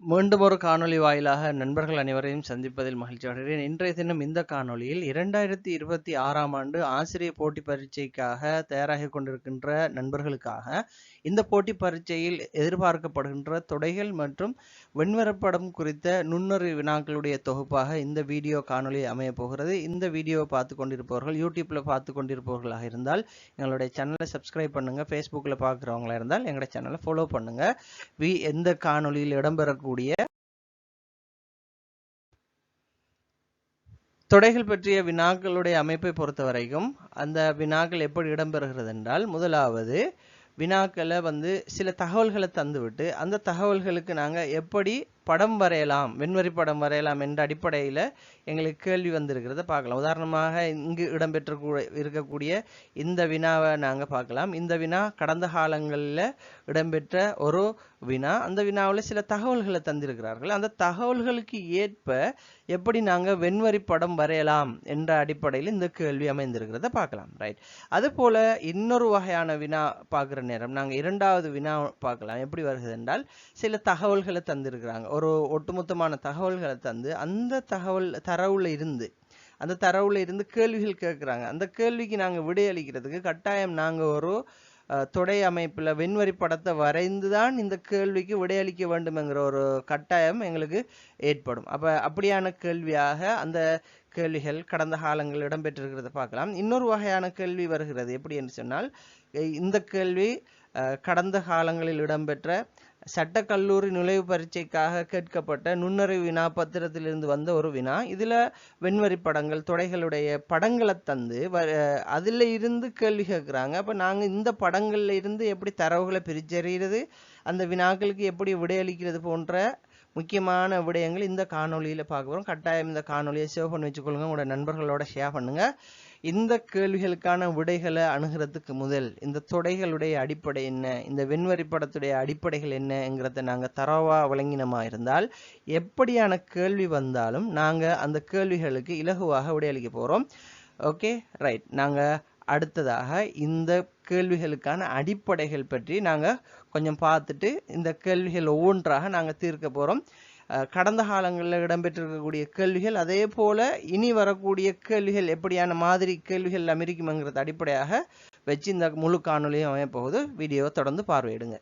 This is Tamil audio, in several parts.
மீண்டும் ஒரு காணொளி வாயிலாக நண்பர்கள் அனைவரையும் சந்திப்பதில் மகிழ்ச்சி அடைகிறேன். இன்றைய தினம் இந்த காணொளியில் 2026ஆம் ஆண்டு ஆசிரியர் போட்டி பரீட்சைக்காக தயாராகிக் கொண்டிருக்கின்ற நண்பர்களுக்காக இந்த போட்டி பரீட்சையில் எதிர்பார்க்கப்படுகின்ற தொடைகள் மற்றும் வெண்வரப்படம் குறித்த நுண்ணறிவு வினாக்களுடைய தொகுப்பாக இந்த வீடியோ காணொளி அமைய போகிறது. இந்த வீடியோவை பார்த்து கொண்டிருப்பவர்கள் யூடியூப்ல பார்த்து கொண்டிருப்பவர்களாக இருந்தால் எங்களுடைய சேனலை சப்ஸ்கிரைப் பண்ணுங்க. ஃபேஸ்புக்ல பார்க்குறவங்களா இருந்தால் எங்களுடைய சேனலை ஃபாலோ பண்ணுங்க. எந்த காணொளியில் இடம்பெறக்கூடிய தொடைகள் பற்றிய வினாக்களுடைய அமைப்பை பொறுத்த வரைக்கும் அந்த வினாக்கள் எப்படி இடம்பெறுகிறது என்றால், முதலாவது வினாக்களை சில தகவல்களை தந்துவிட்டு அந்த தகவல்களுக்கு நாங்கள் எப்படி படம் வரையலாம், வெண்வரி படம் வரையலாம் என்ற அடிப்படையில் எங்களுக்கு கேள்வி வந்திருக்கிறத பார்க்கலாம். உதாரணமாக இங்கு இருக்கக்கூடிய இந்த வினாவை நாங்கள் பார்க்கலாம். இந்த வினா கடந்த காலங்களில் இடம்பெற்ற ஒரு வினா. அந்த வினாவில் சில தகவல்களை தந்திருக்கிறார்கள். அந்த தகவல்களுக்கு ஏற்ப எப்படி நாங்கள் வெண்வரி படம் வரையலாம் என்ற அடிப்படையில் இந்த கேள்வி அமைந்திருக்கிறத பார்க்கலாம். ரைட். அது போல இன்னொரு வகையான வினா பார்க்குற நேரம் நாங்கள் இரண்டாவது வினா பார்க்கலாம். எப்படி வருகிறது என்றால், சில தகவல்களை தந்திருக்கிறாங்க, ஒரு ஒட்டுமொத்தமான தகவல்களை தந்து அந்த தரவுல இருந்து கேள்விகள் கேட்குறாங்க. அந்த கேள்விக்கு நாங்கள் விடையளிக்கிறதுக்கு கட்டாயம் நாங்கள் ஒரு தொடை அமைப்பில் வெண்வரி படத்தை வரைந்துதான் இந்த கேள்விக்கு விடையளிக்க வேண்டும் என்கிற ஒரு கட்டாயம் எங்களுக்கு ஏற்படும். அப்படியான கேள்வியாக அந்த கேள்விகள் கடந்த காலங்களில் இடம்பெற்றிருக்கிறத பார்க்கலாம். இன்னொரு வகையான கேள்வி வருகிறது. எப்படி என்று சொன்னால், இந்த கேள்வி கடந்த காலங்களில் இடம்பெற்ற சட்டக்கல்லூரி நுழைவு பரீட்சைக்காக கேட்கப்பட்ட நுண்ணறிவு வினா பத்திரத்திலிருந்து வந்த ஒரு வினா. இதுல வெண்வரி படங்கள், தொடைகளுடைய படங்களை தந்து அதுல இருந்து கேள்வி கேட்கிறாங்க. அப்ப நாங்க இந்த படங்கள்ல இருந்து எப்படி தரவுகளை பிரிச்சறிகிறது, அந்த வினாக்களுக்கு எப்படி விடையளிக்கிறது போன்ற முக்கியமான விடயங்கள் இந்த காணொலியில பார்க்க போறோம். கட்டாயம் இந்த காணொலியை சேவ் பண்ணி வச்சுக்கொள்ளுங்க, உங்களோட நண்பர்களோட ஷேர் பண்ணுங்க. இந்த கேள்விகளுக்கான விடைகளை அணுகிறதுக்கு முதல் இந்த தொடைகளுடைய அடிப்படை என்ன, இந்த வெண்வரி படத்துடைய அடிப்படைகள் என்னங்கிறத நாங்கள் தரவா வழங்கினமா இருந்தால் எப்படியான கேள்வி வந்தாலும் நாங்கள் அந்த கேள்விகளுக்கு இலகுவாக விடையளிக்க போகிறோம். Okay, right. நாங்கள் அடுத்ததாக இந்த கேள்விகளுக்கான அடிப்படைகள் பற்றி நாங்கள் கொஞ்சம் பார்த்துட்டு இந்த கேள்விகள் ஒவ்வொன்றாக நாங்கள் தீர்க்க போகிறோம். கடந்த காலங்களில் இடம்பெற்றிருக்கக்கூடிய கேள்விகள், அதே போல இனி வரக்கூடிய கேள்விகள் எப்படியான மாதிரி கேள்விகள் அமைக்கும்ங்கிறது அடிப்படையாக வச்சு இந்த முழு காணொலியும் அமையப்போகுது. வீடியோவை தொடர்ந்து பார்வையிடுங்க.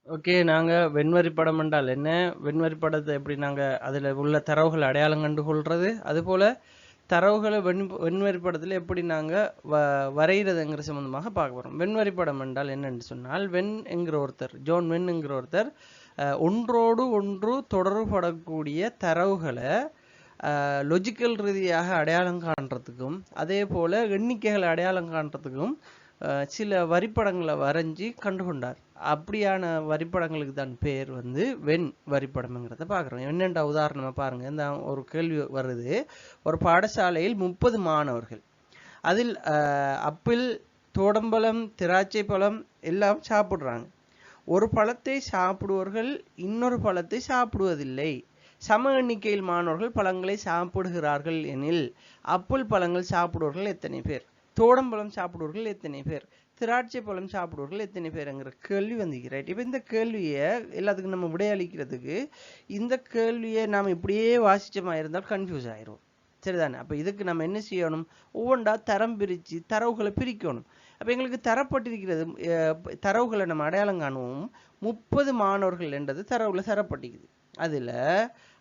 ஓகே, நாங்கள் வெண்வரி படம் என்றால் என்ன, வெண்வரி படத்தை எப்படி நாங்கள் அதில் உள்ள தரவுகள் அடையாளம் கண்டு கொள்வது, அதுபோல் தரவுகளை வெண்வரி படத்தில் எப்படி நாங்கள் வரைகிறதுங்கிற சம்பந்தமாக பார்க்க போகிறோம். வெண்வரி படம் என்றால் என்னென்னு சொன்னால், ஜோன் வென் என்கிற ஒருத்தர் ஒன்றோடு ஒன்று தொடர்படக்கூடிய தரவுகளை லொஜிக்கல் ரீதியாக அடையாளம் காண்றதுக்கும் அதே போல் எண்ணிக்கைகளை அடையாளம் காண்றதுக்கும் சில வரிப்படங்களை வரைஞ்சி கண்டுகொண்டார். அப்படியான வரிப்படங்களுக்கு தான் பேர் வெண் வரிப்படம்ங்கிறத பார்க்குறோம். என்னென்ற உதாரணமாக பாருங்கள். இந்த ஒரு கேள்வி வருது. ஒரு பாடசாலையில் 30 மாணவர்கள், அதில் அப்பிள், தோடம்பழம், திராட்சை பழம் எல்லாம் சாப்பிட்றாங்க. ஒரு பழத்தை சாப்பிடுவர்கள் இன்னொரு பழத்தை சாப்பிடுவதில்லை. சம எண்ணிக்கையில் மாணவர்கள் பழங்களை சாப்பிடுகிறார்கள் எனில் அப்பிள் பழங்கள் சாப்பிடுவர்கள் எத்தனை பேர், தோடம்பழம் சாப்பிடுவர்கள் எத்தனை பேர், திராட்சை பழம் சாப்பிடுவர்கள் எத்தனை பேருங்கிற கேள்வி ரைட். இப்போ இந்த கேள்வியை எல்லாத்துக்கும் நம்ம விடையளிக்கிறதுக்கு இந்த கேள்வியை நாம் இப்படியே வாசிச்சமா இருந்தால் கன்ஃபியூஸ் ஆயிரும். சரிதானே? அப்போ இதுக்கு நம்ம என்ன செய்யணும், ஒவ்வொன்றா தரம் பிரித்து தரவுகளை பிரிக்கணும். அப்போ எங்களுக்கு தரப்பட்டிருக்கிறது, தரவுகளை நம்ம அடையாளம் காணுவோம். 30 மாணவர்கள் என்றது தரவுல தரப்பட்டிருக்குது. அதில்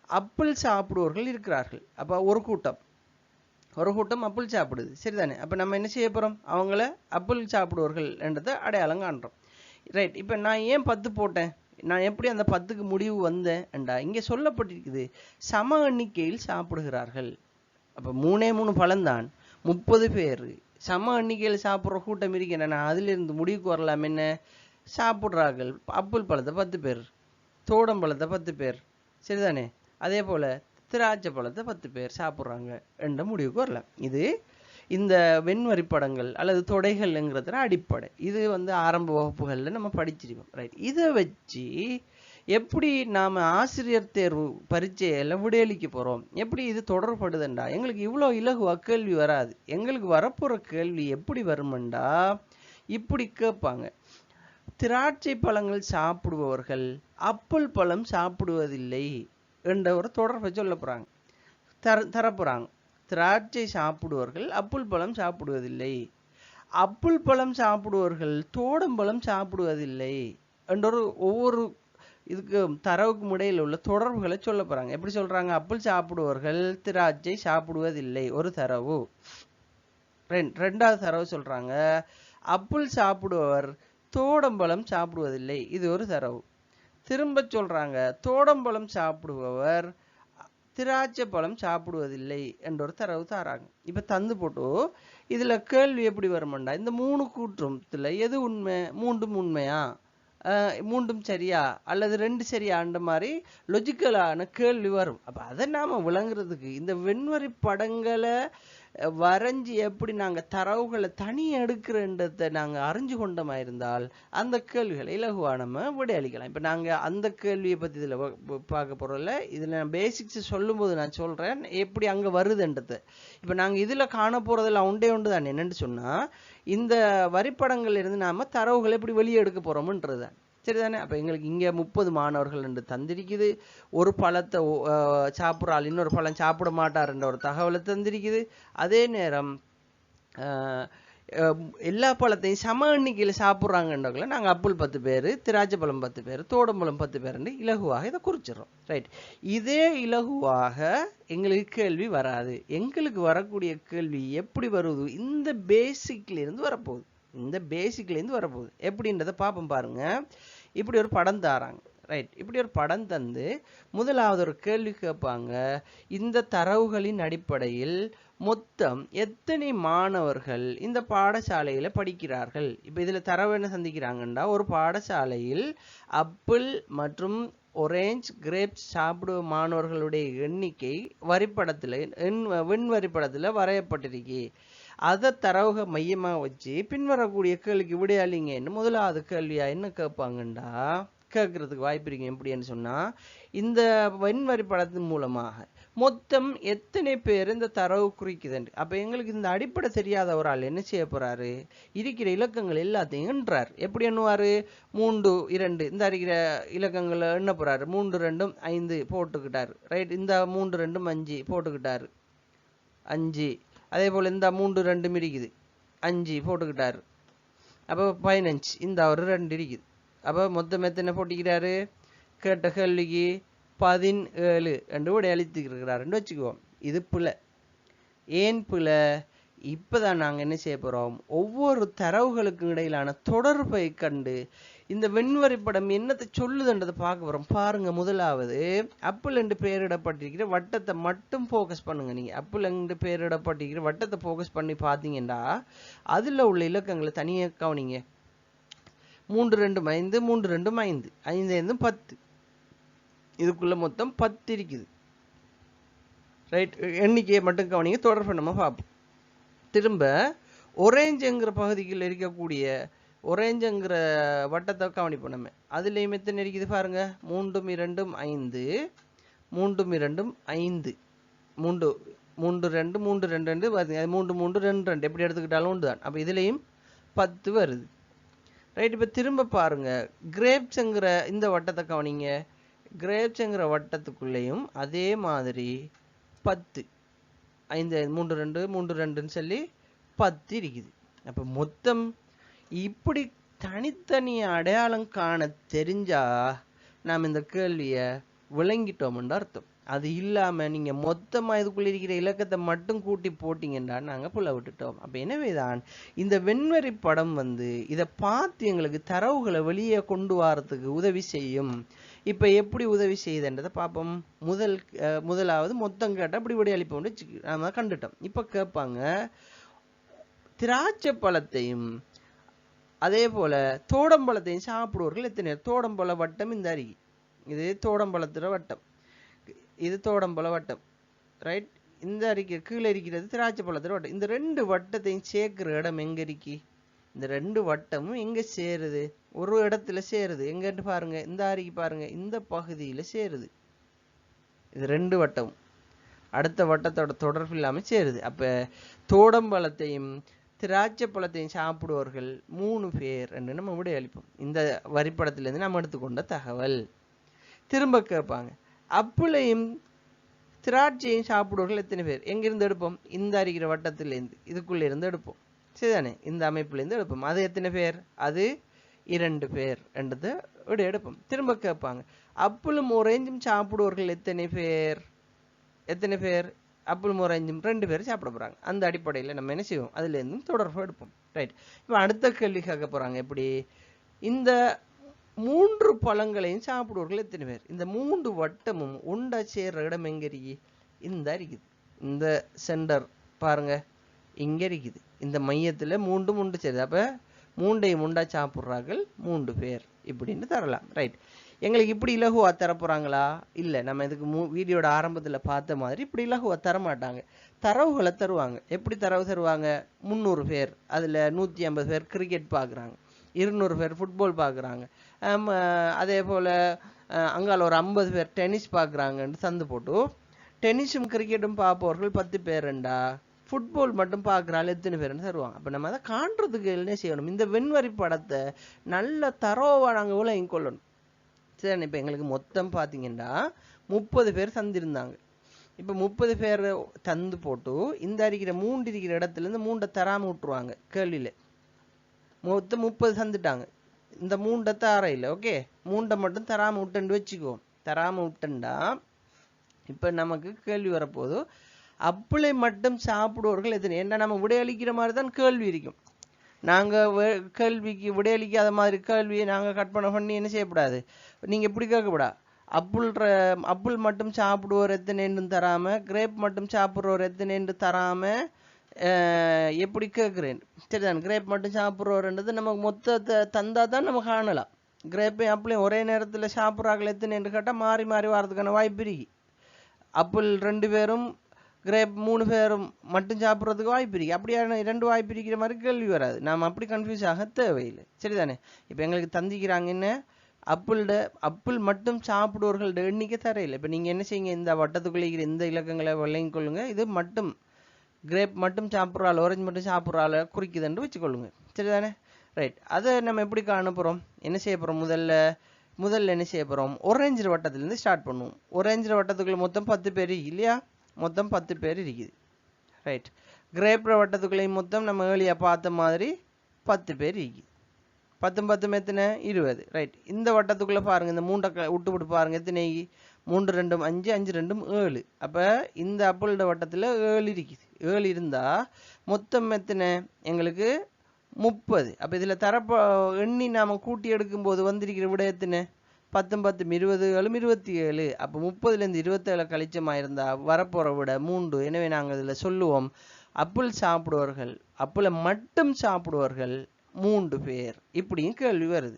அப்பிள் சாப்பிடுவர்கள் இருக்கிறார்கள். அப்போ ஒரு கூட்டம் அப்பிள் சாப்பிடுது. சரிதானே? அப்போ நம்ம என்ன செய்ய போகிறோம், அவங்கள அப்பிள் சாப்பிடுவர்கள் என்றதை அடையாளம் காண்றோம். ரைட். இப்போ நான் ஏன் 10 போட்டேன், நான் எப்படி அந்த 10க்கு முடிவு வந்தேன் என்றா இங்கே சொல்லப்பட்டிருக்குது சம எண்ணிக்கையில் சாப்பிடுகிறார்கள். அப்போ 3 பழம்தான், 30 பேர் சம எண்ணிக்கையில் சாப்பிட்ற கூட்டம் இருக்கிறேன். நான் அதிலிருந்து முடிவுக்கு வரலாம். என்ன சாப்பிட்றார்கள், அப்பிள் பழத்தை 10 பேர், தோடம்பழத்தை 10 பேர், சரிதானே? அதே போல் திராட்சை பழத்தை 10 பேர் சாப்பிட்றாங்க என்ற முடிவுக்கு வரலாம். இது இந்த வெண்வரி படங்கள் அல்லது தொடைகள்ங்கிறதுல அடிப்படை. இது ஆரம்ப வகுப்புகளில் நம்ம படிச்சிருக்கோம். ரைட். இதை வச்சு எப்படி நாம் ஆசிரியர் தேர்வு பரீட்சையில் விடையளிக்க போகிறோம், எப்படி இது தொடர்படுதுண்டா எங்களுக்கு இவ்வளோ இலகுவாக கேள்வி வராது. எங்களுக்கு வரப்போகிற கேள்வி எப்படி வருமெண்டா இப்படி கேட்பாங்க. திராட்சை பழங்கள் சாப்பிடுபவர்கள் அப்புள் பழம் சாப்பிடுவதில்லை என்ற ஒரு தொடர்பை சொல்ல போறாங்க, தரப்போறாங்க. திராட்சை சாப்பிடுவர்கள் அப்புள் பழம் சாப்பிடுவதில்லை, அப்புள் பழம் சாப்பிடுவர்கள் தோடம்பழம் சாப்பிடுவதில்லை என்ற ஒவ்வொரு இதுக்கு தரவுக்கும் இடையில உள்ள தொடர்புகளை சொல்ல போறாங்க. எப்படி சொல்றாங்க? அப்புள் சாப்பிடுவர்கள் திராட்சை சாப்பிடுவதில்லை ஒரு தரவு. ரெண்டாவது தரவு சொல்றாங்க அப்புள் சாப்பிடுபவர் தோடம்பழம் சாப்பிடுவதில்லை, இது ஒரு தரவு. திரும்ப சொல்றாங்க தோடம்பழம் சாப்பிடுபவர் திராட்சை பழம் சாப்பிடுவதில்லை என்ற ஒரு தரவு தாராங்க. இப்ப தந்து போட்டு இதுல கேள்வி எப்படி வருமாண்டா, இந்த 3 கூற்றுல எது உண்மை? மூன்றும் உண்மையா, மூன்றும் சரியா, அல்லது 2 சரியான்ற மாதிரி லொஜிக்கலான கேள்வி வரும். அப்ப அதை நாம விளங்குறதுக்கு இந்த வெண்வரி படங்களை வரைஞ்சி எப்படி நாங்க தரவுகளை தனி எடுக்கிறன்றதை நாங்க அறிஞ்சு கொண்டமா இருந்தால் அந்த கேள்விகளை இலகுவா நம்ம விடையளிக்கலாம். இப்ப நாங்க அந்த கேள்வியை பத்தி இதுல பார்க்க போறோம்ல, இதுல பேசிக்ஸ் சொல்லும் போது நான் சொல்றேன் எப்படி அங்க வருதுன்றது. இப்ப நாங்க இதுல காண போறதெல்லாம் உண்டே உண்டு தான். என்னன்னு சொன்னா இந்த வரிப்படங்கள்ல இருந்து நாம தரவுகளை எப்படி வெளியே எடுக்க போறோம்ன்றது தான். சரிதானே? அப்ப எங்களுக்கு இங்க 30 மாணவர்கள் என்று தந்திருக்குது. ஒரு பழத்தை சாப்பிட்றாள், இன்னொரு பழம் சாப்பிட மாட்டார் என்ற ஒரு தகவலை தந்திருக்குது. அதே நேரம் எல்லா பழத்தையும் சம எண்ணிக்கையில சாப்பிட்றாங்கன்றவங்கள நாங்கள் அப்புள் 10 பேர், திராட்சை பழம் 10 பேர், தோடம்பழம் 10 பேர் இலகுவாக இதை குறிச்சிடறோம். ரைட். இதே இலகுவாக எங்களுக்கு கேள்வி வராது. எங்களுக்கு வரக்கூடிய கேள்வி எப்படி வருது? இந்த பேசிக்ல இருந்து வரப்போகுது. எப்படின்றத பார்ப்போம் பாருங்க. இப்படி ஒரு படம் தாராங்க. ரைட். இப்படி ஒரு படம் தந்து முதலாவது ஒரு கேள்வி கேட்பாங்க. இந்த தரவுகளின் அடிப்படையில் மொத்தம் எத்தனை மாணவர்கள் இந்த பாடசாலையில படிக்கிறார்கள்? இப்ப இதுல தரவு என்ன சந்திக்கிறாங்கன்னா, ஒரு பாடசாலையில் அப்பிள் மற்றும் ஒரேஞ்ச் கிரேப்ஸ் சாப்பிடும் மாணவர்களுடைய எண்ணிக்கை வெண் வரிப்படத்துல வரையப்பட்டிருக்கு. அதை தரவுக மையமா வச்சு பின்வரக்கூடிய கேள்விக்கு விடையாளிங்கன்னு முதலாவது கேள்வியா என்ன கேட்பாங்கண்டா, கேட்கறதுக்கு வாய்ப்பு இருக்கு. எப்படின்னு சொன்னா, இந்த வெண்வரி படத்தின் மூலமாக மொத்தம் எத்தனை பேர் இந்த தரவு குறிக்குது. அப்ப எங்களுக்கு இந்த அடிப்படை தெரியாத ஒரு ஆள் என்ன செய்ய போறாரு, இருக்கிற இலக்கங்கள் எல்லாத்தையும் எண்ணுறாரு. எப்படி எண்ணுவாரு? 3, 2 இந்த இருக்கிற இலக்கங்களை எண்ண போறாரு. 3, 2, 5 போட்டுக்கிட்டாரு. ரைட். இந்த 3, 2, 5 போட்டுக்கிட்டாரு. 5. அதே போல இந்த 3, 2 இருக்குது. 5 போட்டுக்கிட்டாரு. அப்போ 15. இந்த ஒரு 2 இருக்குது. அப்போ மொத்தம் எத்தனை போட்டிக்கிறாரு? கேட்ட கேள்விக்கு 17 என்று விடை அளித்துக்கிறாருன்னு வச்சுக்குவோம். இது பிழை. ஏன் பிழை? இப்பதான் நாங்க என்ன செய்ய போறோம், ஒவ்வொரு தரவுகளுக்கும் இடையிலான தொடர்பை கண்டு இந்த வெண்வரி படம் என்னத்தை சொல்லுதுன்றதை பார்க்க போறோம். பாருங்க. முதலாவது அப்பிள் என்று பெயரிடப்பட்டிருக்கிற வட்டத்தை மட்டும் போக்கஸ் பண்ணுங்க. நீங்க அப்பிள் என்று பெயரிடப்பட்டிருக்கிற வட்டத்தை போக்கஸ் பண்ணி பார்த்தீங்கன்னா அதுல உள்ள இலக்கங்களை தனியாக கவனிங்க. 3, 2, 5, 3, 2, 5, 5, 5, 10. இதுக்குள்ள மொத்தம் 10 இருக்குது. ரைட். எண்ணிக்கையை மட்டும் கவனிங்க, தொடர்பு நம்ம பார்ப்போம். திரும்ப ஒரேஞ்சுங்கிற பகுதியில் இருக்கக்கூடிய ஒரேஞ்சுங்கிற வட்டத்தை கவனிப்போம் நம்ம. அதுலேயும் எத்தனை இருக்குது பாருங்க. 3, 2, 5, 3, 2, 5, 3, 2, 3, 2 பாருங்க. 3, 3, 2, 2 எப்படி எடுத்துக்கிட்டாலும் உண்டு தான். அப்போ இதுலேயும் 10 வருது. ரைட். இப்போ திரும்ப பாருங்க. கிரேப்ஸுங்கிற இந்த வட்டத்தை கவனிங்க. கிரேப்ஸுங்கிற வட்டத்துக்குள்ளேயும் அதே மாதிரி 10, 5, 3, 2, 3, 2ன்னு சொல்லி 10 இருக்குது. அப்போ மொத்தம் இப்படி தனித்தனி அடையாளம் காண தெரிஞ்சா நாம் இந்த கேள்வியை விளங்கிட்டோம்னு அர்த்தம். அது இல்லாம நீங்க மொத்தமா இதுக்குள்ள இருக்கிற இலக்கத்தை மட்டும் கூட்டி போட்டீங்கன்னா நாங்க புள்ள விட்டுட்டோம். அப்ப எனவேதான் இந்த வெண்வரி படம் இதை பார்த்து எங்களுக்கு தரவுகளை வெளியே கொண்டு வரதுக்கு உதவி செய்யும். இப்ப எப்படி உதவி செய்யுதுன்றதை பார்ப்போம். முதலாவது மொத்தம் கேட்டா அப்படி விடை அளிப்போம் நாம கண்டுட்டோம். இப்ப கேட்பாங்க திராட்சை பழத்தையும் அதே போல தோடம்பழத்தையும் சாப்பிடுவர்கள் எத்தனை? தோடம்பழ வட்டம் இந்த அருகி. இது தோடம்பழத்துல வட்டம், இது தோடம்பழ வட்டம். ரைட். இந்த அருகி கீழே இருக்கிறது திராட்சை பழத்துல வட்டம். இந்த 2 வட்டத்தையும் சேர்க்கிற இடம் எங்க இருக்கு? இந்த 2 வட்டமும் எங்க சேருது? ஒரு இடத்துல சேருது. எங்கன்னு பாருங்க. இந்த அருகி பாருங்க, இந்த பகுதியில சேருது. இது 2 வட்டம் அடுத்த வட்டத்தோட தொடர்பு இல்லாம சேருது. அப்ப தோடம்பழத்தையும் திராட்சை பழத்தையும் சாப்பிடுவர்கள் 3 பேர் என்று நம்ம விடை அளிப்போம். இந்த வரிப்படத்திலிருந்து நம்ம எடுத்துக்கொண்ட தகவல். திரும்ப கேட்பாங்க, அப்புளையும் திராட்சையும் சாப்பிடுவர்கள் எத்தனை பேர்? எங்கிருந்து எடுப்போம்? இந்த அறிகிற வட்டத்திலிருந்து, இதுக்குள்ள இருந்து எடுப்போம். சரிதானே? இந்த அமைப்பிலிருந்து எடுப்போம். அது எத்தனை பேர்? அது 2 பேர் என்றது விடை எடுப்போம். திரும்ப கேட்பாங்க, அப்புளும் ஓரேஞ்சும் சாப்பிடுவர்கள் எத்தனை பேர்? எத்தனை பேர்? அப்புளும் ஓரேஞ்சும் 2 பேர் சாப்பிட போறாங்க. அந்த அடிப்படையில் நம்ம என்ன செய்வோம்? அதுல இருந்தும் தொடர்பு எடுப்போம். ரைட். இப்போ அடுத்த கேள்வி கேட்க போறாங்க, எப்படி இந்த 3 பழங்களையும் சாப்பிடுவர்கள் எத்தனை பேர்? இந்த 3 வட்டமும் உண்டா சேர்ற இடம் எங்க இருக்கு? இந்த இருக்குது. இந்த சென்டர் பாருங்க, இங்க இருக்குது. இந்த மையத்துல 3 உண்டு சேருது. அப்ப 3ஐயும் உண்டா சாப்பிடுறார்கள் 3 பேர் இப்படின்னு தரலாம். ரைட். எங்களுக்கு இப்படி இலகுவா தரப்போறாங்களா? இல்ல. நம்ம இதுக்கு வீடியோட ஆரம்பத்துல பார்த்த மாதிரி இப்படி இலகுவா தரமாட்டாங்க. தரவுகளை தருவாங்க. எப்படி தரவு தருவாங்க? 300 பேர், அதுல 150 பேர் கிரிக்கெட் பாக்குறாங்க, 200 பேர் ஃபுட்பால் பாக்குறாங்க, அதே போல அங்கால ஒரு 50 பேர் டென்னிஸ் பாக்குறாங்கன்னு தந்து போட்டு, டென்னிஸும் கிரிக்கெட்டும் பார்ப்பவர்கள் 10 பேருண்டா, ஃபுட்பால் மட்டும் பார்க்குறாள் எத்தனை பேருன்னு தருவாங்க. அப்போ நம்ம அதை காண்றதுக்கு என்ன செய்யணும்? இந்த வெண்வரி படத்தை நல்ல தரோவாக நாங்கள் விளங்கி கொள்ளணும். சரி. இப்போ எங்களுக்கு மொத்தம் பார்த்தீங்கன்னா 30 பேர் தந்திருந்தாங்க. இப்போ 30 பேர் தந்து போட்டு இந்த இருக்கிற 3 இருக்கிற இடத்துல இருந்து 3 தராம விட்டுருவாங்க. கேள்வியில் மொத்தம் 30 தந்துட்டாங்க, இந்த 3 தரையில் ஓகே, 3 மட்டும் தராம விட்டுன்னு வச்சுக்குவோம். தராம விட்டுண்டா இப்போ நமக்கு கேள்வி வரப்போது, அப்புளை மட்டும் சாப்பிடுவர்கள் எத்தனை? என்ன நம்ம விடையளிக்கிற மாதிரி தான் கேள்வி இருக்கும். நாங்கள் கேள்விக்கு விடையளிக்காத மாதிரி கேள்வியை நாங்கள் கற்பனை பண்ணி என்ன செய்யக்கூடாது, நீங்கள் இப்படி கேட்கக்கூடாது. அப்புள் மட்டும் சாப்பிடுவோர் எத்தனைன்னு தராம, கிரேப் மட்டும் சாப்பிட்றவர் எத்தனைன்னு தராம எப்படி கேட்குறேன்? சரிதான். கிரேப் மட்டும் சாப்பிட்றவர்ன்றது நமக்கு மொத்தத்தை தந்தா தான் நம்ம காணலாம். கிரேப்பையும் அப்புளையும் ஒரே நேரத்தில் சாப்பிட்றார்கள் எத்தனைன்னு கேட்டால் மாறி மாறி வர்றதுக்கான வாய்ப்பு இருக்கு. அப்புள் 2 பேரும் கிரேப் 3 பேரும் மட்டும் சாப்பிட்றதுக்கு வாய்ப்பு இருக்கு. அப்படியான 2 வாய்ப்பு இருக்கிற மாதிரி கேள்வி வராது. நாம் அப்படி கன்ஃபியூஸ் ஆக தேவையில்லை. சரிதானே? இப்போ எங்களுக்கு தந்திக்கிறாங்க என்ன, அப்புள் மட்டும் சாப்பிடுவர்களோட எண்ணிக்கை தரையில். இப்போ நீங்கள் என்ன செய்யுங்க, இந்த வட்டத்துக்குள்ளே இருக்கிற இந்த இலக்கங்களை விளங்கி கொள்ளுங்க. இது மட்டும் கிரேப் மட்டும் சாப்பிட்றாள், ஆரஞ்சு மட்டும் சாப்பிட்றாள் குறிக்குதுன்னு வச்சுக்கொள்ளுங்க. சரிதானே? ரைட். அதை நம்ம எப்படி காண போகிறோம்? என்ன செய்ய போகிறோம்? முதல்ல என்ன செய்ய போகிறோம்? ஒரேஞ்சு வட்டத்திலேருந்து ஸ்டார்ட் பண்ணுவோம். ஒரேஞ்சு வட்டத்துக்குள்ளே மொத்தம் 10 பேர் இல்லையா? மொத்தம் 10 பேர் இருக்குது. ரைட். கிரேப்ர வட்டத்துக்குள்ளேயும் மொத்தம் நம்ம ஏழியா பார்த்த மாதிரி 10 பேர் இருக்குது. 10 10 எத்தனை? 20. ரைட். இந்த வட்டத்துக்குள்ளே பாருங்கள், இந்த 3 விட்டு பாருங்கள் எத்தனை? 3 2 5, 5 2 7. அப்போ இந்த அப்புளோட வட்டத்தில் 7 இருக்குது. 7 இருந்தால் மொத்தம் எத்தனை? எங்களுக்கு 30. அப்போ இதில் எண்ணி நாம் கூட்டி எடுக்கும்போது வந்திருக்கிற விட எத்தனை? 10 10 20 27. அப்போ 30லேருந்து 27 கழிச்சமாக இருந்தால் வரப்போகிற விட 3. எனவே நாங்கள் இதில் சொல்லுவோம், அப்புள் சாப்பிடுவர்கள், அப்புளை மட்டும் சாப்பிடுவர்கள் 3 பேர். இப்படியும் கேள்வி வருது.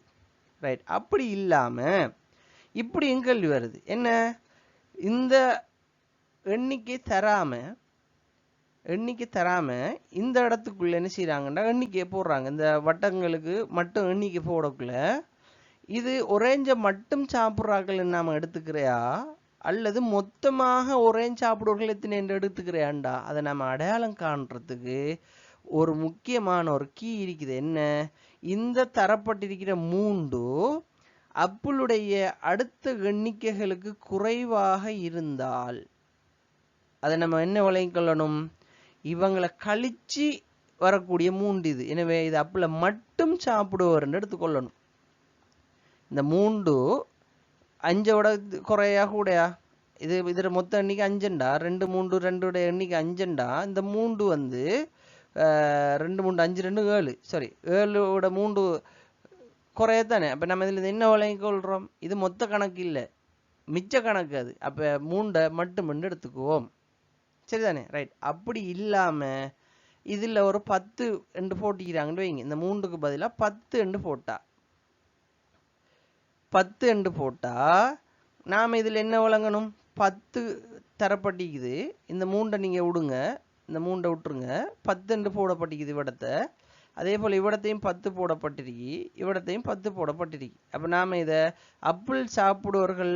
ரைட். அப்படி இல்லாமல் இப்படியும் கேள்வி வருது. என்ன? இந்த எண்ணிக்கை தராம இந்த இடத்துக்குள்ள என்ன செய்யறாங்கன்னா எண்ணிக்கையை போடுறாங்க. இந்த வட்டங்களுக்கு மட்டும் எண்ணிக்கை போடக்குள்ள இது ஒரேஞ்ச மட்டும் சாப்பிட்றார்கள் நாம எடுத்துக்கிறையா, அல்லது மொத்தமாக ஒரேஞ்ச் சாப்பிடுவர்கள் எத்தனை என்று எடுத்துக்கிறையாண்டா, அதை நம்ம அடையாளம் காண்றதுக்கு ஒரு முக்கியமான ஒரு கீ இருக்குது. என்ன? இந்த தரப்பட்டிருக்கிற 3 அப்புளுடைய அடுத்த எண்ணிக்கைகளுக்கு குறைவாக இருந்தால் அதை நம்ம என்ன விளங்கிக் கொள்ளணும்? இவங்களை கழிச்சு வரக்கூடிய 3 இது. எனவே இது அப்புளை மட்டும் சாப்பிடுவோர் என்று எடுத்துக்கொள்ளணும். இந்த 3 5ஓட குறையா கூடையா? இதில் மொத்த எண்ணிக்கை 5ண்டா, 2 3 2 எண்ணிக்கை 5ண்டா, இந்த 3 வந்து 2 3 5 2 7. சாரி, 7ஓட 3 குறையத்தானே. அப்போ நம்ம இதில் என்ன விளங்கிக் கொள்கிறோம்? இது மொத்த கணக்கு இல்லை, மிச்ச கணக்கு அது. அப்போ 3 மட்டும் எடுத்துக்குவோம். சரிதானே? ரைட். அப்படி இல்லாமல் இதில் ஒரு 10 என்று போட்டிக்கிறாங்கன்னு வைங்க. இந்த 3க்கு பதிலாக 10 என்று போட்டா 10 என்று போட்டா நாம் இதில் என்ன வழங்கணும்? 10 தரப்பட்டிக்குது. இந்த 3 நீங்கள் விடுங்க, இந்த 3 விட்டுருங்க. 10 என்று போடப்பட்டிக்குது இவ்விடத்தை. அதே போல் இவ்விடத்தையும் 10 போடப்பட்டிருக்கு, இவ்விடத்தையும் 10 போடப்பட்டிருக்கு. அப்போ நாம் இதை அப்புள் சாப்பிடுவர்கள்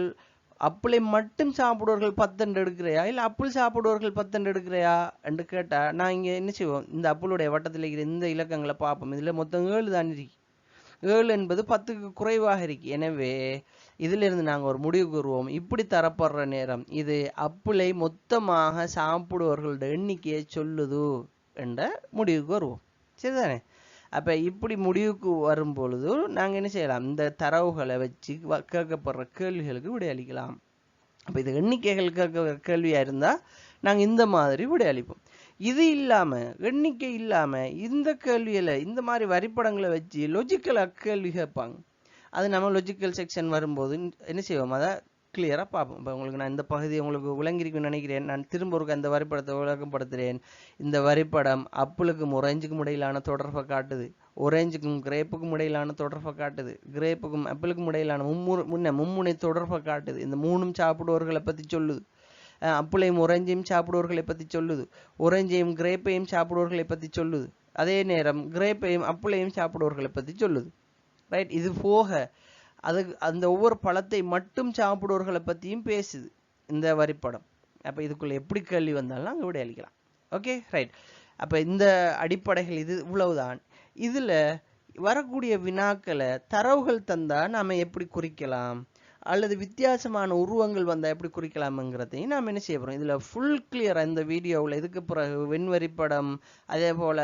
அப்புளை மட்டும் சாப்பிடுவர்கள் 10 எடுக்கிறையா இல்ல அப்புள் சாப்பிடுவர்கள் 10 எடுக்கிறையா என்று கேட்டா நான் இங்க என்ன செய்வோம், இந்த அப்புளுடைய வட்டத்தில் இருக்கிற இந்த இலக்கங்களை பார்ப்போம். இதுல மொத்தம் 7 தான் இருக்கு. 7 என்பது 10க்கு குறைவாக இருக்கு. எனவே இதுல இருந்து நாங்க ஒரு முடிவுக்கு வருவோம். இப்படி தரப்படுற நேரம் இது அப்புளை மொத்தமாக சாப்பிடுவர்களோட எண்ணிக்கையை சொல்லுது என்ற முடிவுக்கு வருவோம். சரிதானே? அப்ப இப்படி முடிவுக்கு வரும் பொழுது நாங்க என்ன செய்யலாம், இந்த தரவுகளை வச்சு கேட்கப்படுற கேள்விகளுக்கு விடையளிக்கலாம். அப்ப இது எண்ணிக்கைகள் கேட்க கேள்வியா இருந்தா நாங்க இந்த மாதிரி விடையளிப்போம். இது இல்லாம எண்ணிக்கை இல்லாம இந்த கேள்வியில இந்த மாதிரி வரிப்படங்களை வச்சு லொஜிக்கலா கேள்வி கேட்பாங்க. அது நம்ம லொஜிக்கல் செக்ஷன் வரும்போது என்ன செய்வோம், அதை கிளியரா பார்ப்போம். இப்போ உங்களுக்கு நான் இந்த பகுதியை உங்களுக்கு விளங்கிருக்குன்னு நினைக்கிறேன். நான் திரும்ப ஒரு அந்த வரிப்படத்தை விளக்கப்படுத்துறேன். இந்த வரிப்படம் அப்புளுக்கும் ஒரேஞ்சுக்கும் இடையிலான தொடர்பை காட்டுது, ஒரேஞ்சுக்கும் கிரேப்புக்கும் இடையிலான தொடர்பை காட்டுது, கிரேப்புக்கும் அப்பிளுக்கும் இடையிலான மும்முனை தொடர்பை காட்டுது. இந்த மூணும் சாப்பிடுவர்களை பத்தி சொல்லுது. அப்புளையும் ஒரேஞ்சையும் சாப்பிடுவர்களை பத்தி சொல்லுது, ஒரேஞ்சையும் கிரேப்பையும் சாப்பிடுவர்களை பத்தி சொல்லுது. அதே நேரம் கிரேப்பையும் அப்புளையும் சாப்பிடுவர்களை பத்தி சொல்லுது. ரைட்? இது போக அது அந்த ஒவ்வொரு பழத்தை மட்டும் சாப்பிடுவர்களை பத்தியும் பேசுது இந்த வரிப்படம். அப்ப இதுக்குள்ள எப்படி கேள்வி வந்தாலும் அங்க விடையளிக்கலாம். Okay, right. அப்ப இந்த அடிப்படைகள் இது இவ்வளவுதான். இதுல வரக்கூடிய வினாக்களை தரவுகள் தந்தா நாம எப்படி குறிக்கலாம், அல்லது வித்தியாசமான உருவங்கள் வந்தா எப்படி குறிக்கலாம்ங்கிறதையும் நாம் என்ன செய்ய போறோம். இதுல ஃபுல் கிளியரா இந்த வீடியோவில் இதுக்கு பிறகு வெண்வரிப்படம், அதே போல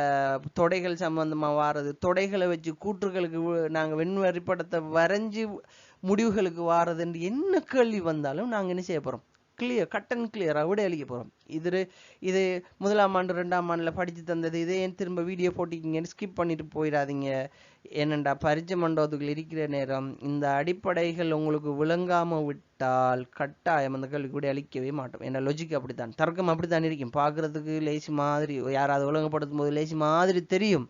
தொடைகள் சம்பந்தமா வாரது, தொடைகளை வச்சு கூற்றுகளுக்கு நாங்க வெண்வரிப்படத்தை வரைஞ்சு முடிவுகளுக்கு வாரது என்று என்ன கேள்வி வந்தாலும் நாங்க என்ன செய்ய போறோம், கிளியர் கட் அண்ட் கிளியரா விடையளிக்க போறோம். இது 1ஆம் ஆண்டு 2ஆம் ஆண்டுல படிச்சு தந்தது. இதே ஏன் திரும்ப வீடியோ போட்டிக்கிங்கன்னு ஸ்கிப் பண்ணிட்டு போயிடாதீங்க. ஏனண்டா பரிச்சை மண்டபத்துக்குள்ள இருக்கிற நேரம் இந்த அடிப்படைகள் உங்களுக்கு விளங்காம விட்டால் கட்டாயம் அந்த கேள்வி கூட அளிக்கவே மாட்டோம். ஏன்னா லொஜிக் அப்படித்தான், தர்க்கம் அப்படித்தான் இருக்கும். பாக்குறதுக்கு லேசி மாதிரி, யாராவது விளங்கப்படுத்தும் போது லேசி மாதிரி தெரியும்.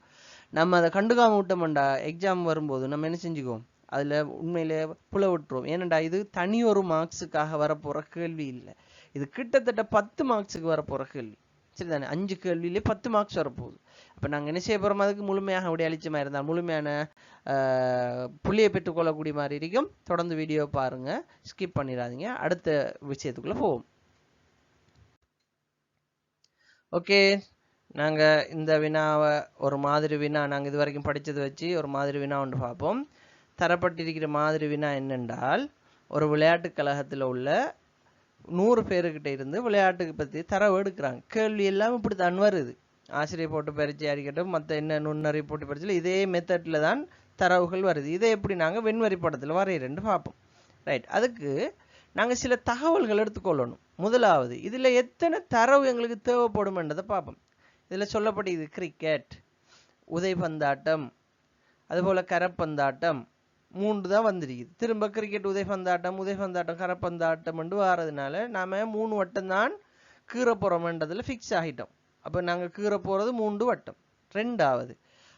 நம்ம அதை கண்டுக்காம விட்டோம்டா எக்ஸாம் வரும்போது நம்ம என்ன செஞ்சுக்குவோம், அதுல உண்மையிலே புல விட்டுருவோம். ஏனண்டா இது தனி ஒரு மார்க்ஸுக்காக வரப்போற கேள்வி இல்லை, இது கிட்டத்தட்ட 10 மார்க்ஸுக்கு வரப்போற கேள்வி. சரிதானே? 5 கேள்வியிலே 10 மார்க்ஸ் வரப்போகுது. அப்ப நாங்க என்ன செய்ய போறோம், அதுக்கு முழுமையாக விடையளிச்ச மாதிரி இருந்தால் முழுமையான புள்ளியை பெற்றுக்கொள்ளக்கூடிய மாதிரி இருக்கும். தொடர்ந்து வீடியோ பாருங்க, ஸ்கிப் பண்ணிடாதீங்க. அடுத்த விஷயத்துக்குள்ள போவோம். ஓகே, நாங்க இந்த வினாவை ஒரு மாதிரி வினா நாங்க இது வரைக்கும் படிச்சது வச்சு ஒரு மாதிரி வினா ஒன்று பார்ப்போம். தரப்பட்டிருக்கிற மாதிரி வினா என்னென்றால், ஒரு விளையாட்டு கழகத்துல உள்ள 100 பேருக்கிட்ட இருந்து விளையாட்டுக்கு பத்தி தரவு எடுக்கிறாங்க. கேள்வி எல்லாம் இப்படித்தான் வருது. ஆசிரியர் போட்டு பரிச்சை அறிக்கட்டும், மற்ற என்ன நுண்ணறி போட்டு பரிச்சையில் இதே மெத்தட்ல தான் தரவுகள் வருது. இதை எப்படி நாங்க வெண்வரி படத்துல வரையிறேன்னு பார்ப்போம். ரைட்? அதுக்கு நாங்க சில தகவல்கள் எடுத்துக்கொள்ளணும். முதலாவது, இதுல எத்தனை தரவு எங்களுக்கு தேவைப்படும்ன்றதை பார்ப்போம். இதுல சொல்லப்பட்டிருக்குது கிரிக்கெட், உதைபந்தாட்டம், அதுபோல கரப்பந்தாட்டம், 3 தான் வந்திருக்குது. திரும்ப கிரிக்கெட், உதைபந்தாட்டம், கரப்பந்தாட்டம் என்று வாரதுனால நாம 3 வட்டம் தான் கீற போறோம்ன்றதுல ஃபிக்ஸ் ஆகிட்டோம். அப்ப நாங்க கீற போறது 3 வட்டம். ரெண்டாவது,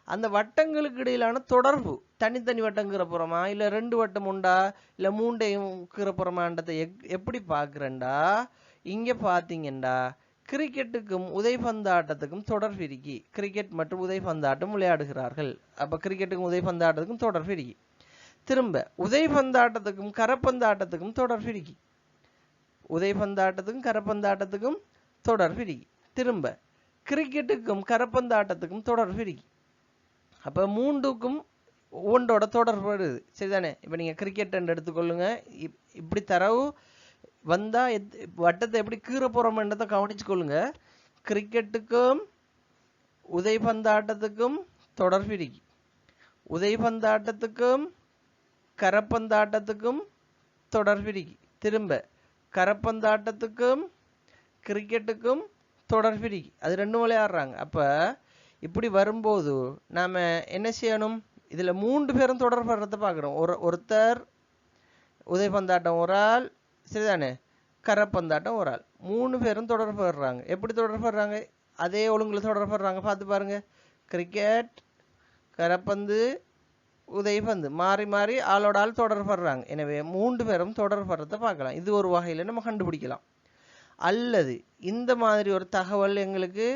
அந்த வட்டங்களுக்கு இடையிலான தொடர்பு, தனித்தனி வட்டம் கீற போறோமா இல்ல 2 வட்டம் உண்டா இல்ல 3ஐயும் கீற போறோமான்றதை எப்படி பாக்குறேன்டா, இங்க பாத்தீங்கன்னா கிரிக்கெட்டுக்கும் உதைபந்தாட்டத்துக்கும் தொடர்பு இருக்கி. கிரிக்கெட் மற்றும் உதைபந்தாட்டம் விளையாடுகிறார்கள். அப்ப கிரிக்கெட்டுக்கும் உதைபந்தாட்டத்துக்கும் தொடர்பு இருக்கி. திரும்ப உதைபந்தாட்டத்துக்கும் கரப்பந்தாட்டத்துக்கும் தொடர்பு இருக்கி. உதைபந்தாட்டத்துக்கும் கரப்பந்தாட்டத்துக்கும் தொடர்பு இருக்கி. திரும்ப கிரிக்கெட்டுக்கும் கரப்பந்தாட்டத்துக்கும் தொடர்பு இருக்கி. அப்ப 3க்கும் ஒன்றோட தொடர்பு வருது. சரிதானே? இப்ப நீங்க கிரிக்கெட் எடுத்துக்கொள்ளுங்க. இப்படி தரவு வந்தா வட்டத்தை எப்படி கீற போறோம்ன்றதை கவனிச்சு கொள்ளுங்க. கிரிக்கெட்டுக்கும் உதைபந்தாட்டத்துக்கும் தொடர்பு இருக்கி. உதைபந்தாட்டத்துக்கும் கரப்பந்தாட்டத்துக்கும் தொடர்பு இருக்கி. திரும்ப கரப்பந்தாட்டத்துக்கும் கிரிக்கெட்டுக்கும் தொடர்பு இருக்கி. அது 2 விளையாடுறாங்க. அப்ப இப்படி வரும்போது நாம என்ன செய்யணும், இதுல 3 பேரும் தொடர்பு வர்றதை பாக்குறோம். ஒருத்தர் உதைபந்தாட்டம் ஒரு ஆள், சரிதானே, கரப்பந்தாட்டம் ஒரு ஆள், 3 பேரும் தொடர்பு வர்றாங்க. எப்படி தொடர்பு வர்றாங்க, அதே ஒழுங்குல தொடர்பு வர்றாங்க. பார்த்து பாருங்க, கிரிக்கெட், கரப்பந்து, உதைபந்து மாறி மாறி ஆளோட ஆள் தொடர்பு வர்றாங்க. எனவே 3 பேரும் தொடர்பு வர்றதை பார்க்கலாம். இது ஒரு வகையில நம்ம கண்டுபிடிக்கலாம். அல்லது இந்த மாதிரி ஒரு தகவல் எங்களுக்கு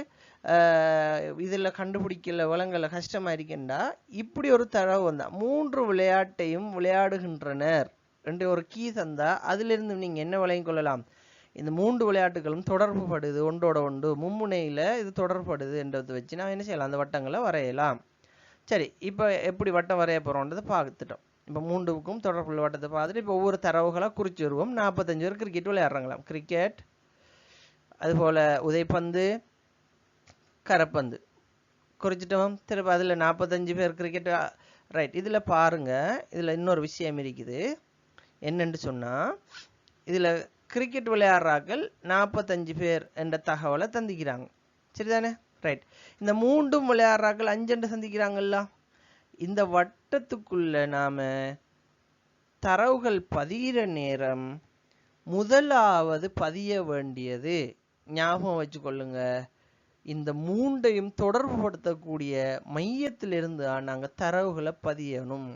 இதுல கண்டுபிடிக்கல, வளங்கல, கஷ்டமா இருக்குண்டா இப்படி ஒரு தரவு வந்தா 3 விளையாட்டையும் விளையாடுகின்றனர் என்ற ஒரு கீ தந்தா அதிலிருந்து நீங்க என்ன விளங்கிக் கொள்ளலாம்? இந்த 3 விளையாட்டுகளும் தொடர்பு படுது, ஒன்றோட ஒன்று மும்முனையில இது தொடர்படுது என்றதை வச்சு நான் என்ன செய்யலாம்? அந்த வட்டங்களை வரையலாம். சரி, இப்போ எப்படி வட்டம் வரைய போறோம்ன்றதை பார்த்துட்டோம். இப்போ 3க்கும் தொடர்புள்ள வட்டத்தை பார்த்துட்டு இப்போ ஒவ்வொரு தரவுகளாக குறிச்சு வருவோம். 45 பேர் கிரிக்கெட் விளையாடுறாங்களாம். கிரிக்கெட், அதுபோல உதைப்பந்து, கரப்பந்து குறிச்சிட்டோம். திரும்ப அதில் 45 பேர் கிரிக்கெட். ரைட், இதில் பாருங்க, இதில் இன்னொரு விஷயம் இருக்குது. என்னன்னு சொன்னால், இதில் கிரிக்கெட் விளையாடுறார்கள் 45 பேர் என்ற தகவலை தந்திக்கிறாங்க. சரிதானே? ரைட். இந்த 3ம் விளையாடுறார்கள் 5 சந்திக்கிறாங்கல்ல. இந்த வட்டத்துக்குள்ள நாம தரவுகள் பதிகிற நேரம் முதலாவது பதிய வேண்டியது, ஞாபகம் வச்சுக்கொள்ளுங்க, இந்த 3ஐயும் தொடர்பு படுத்தக்கூடிய மையத்திலிருந்து நாங்கள் தரவுகளை பதியணும்,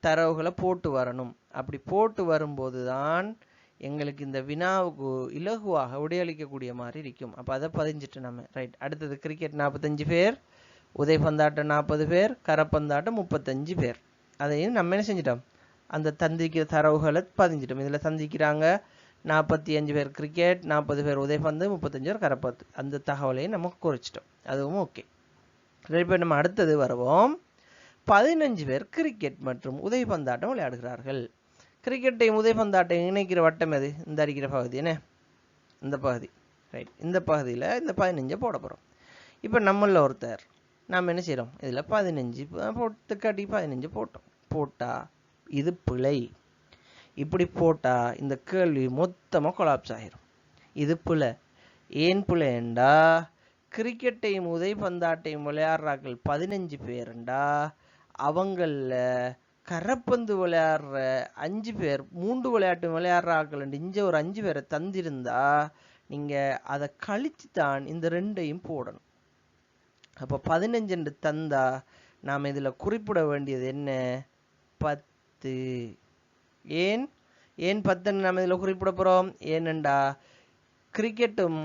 தரவுகளை போட்டு வரணும். அப்படி போட்டு வரும்போது தான் எங்களுக்கு இந்த வினாவுக்கு இலகுவாக விடையளிக்கக்கூடிய மாதிரி இருக்கும். அப்போ அதை பதிஞ்சிட்டு நம்ம. ரைட். அடுத்தது கிரிக்கெட் 45 பேர், உதைப்பந்தாட்டம் 40 பேர், கரப்பந்தாட்டம் 35 பேர். அதையும் நம்ம என்ன செஞ்சிட்டோம்? அந்த தந்திக்கிற தரவுகளை பதிஞ்சிட்டோம். இதில் தந்திக்கிறாங்க 45 பேர் கிரிக்கெட், 40 பேர் உதைப்பந்து, 35 பேர் கரப்பந்து. அந்த தகவலையும் நம்ம குறிச்சிட்டோம். அதுவும் ஓகே. இப்போ நம்ம அடுத்தது வருவோம். 15 பேர் கிரிக்கெட் மற்றும் உதைப்பந்தாட்டம் விளையாடுகிறார்கள். கிரிக்கெட்டையும் உதைப்பந்தாட்டையும் இணைக்கிற வட்டம் எது? இந்த அடிக்கிற பகுதி என்ன? இந்த பகுதி. ரைட். இந்த பகுதியில் இந்த 15 போட போகிறோம். இப்போ நம்மள ஒருத்தர் நாம் என்ன செய்கிறோம்? இதில் 15 போட்டு காட்டி 15 போட்டோம். போட்டால் இது பிழை. இப்படி போட்டால் இந்த கேள்வி மொத்தமாக கொலாப்ஸ் ஆகிரும். இது பிழை. ஏன் பிழைண்டா, கிரிக்கெட்டையும் உதைப்பந்தாட்டையும் விளையாடுறார்கள் 15 பேருண்டா, அவங்கள கரப்பந்து விளையாடுற 5 பேர் 3 விளையாட்டு விளையாடுறார்கள் இங்கே ஒரு 5 பேரை தந்திருந்தா நீங்கள் அதை கழித்து தான் இந்த 2ஐயும் போடணும். அப்போ 15 தந்தா நாம் இதில் குறிப்பிட வேண்டியது என்ன? 10. ஏன் 10 நாம் இதில் குறிப்பிட போகிறோம்? ஏனெண்டா கிரிக்கெட்டும்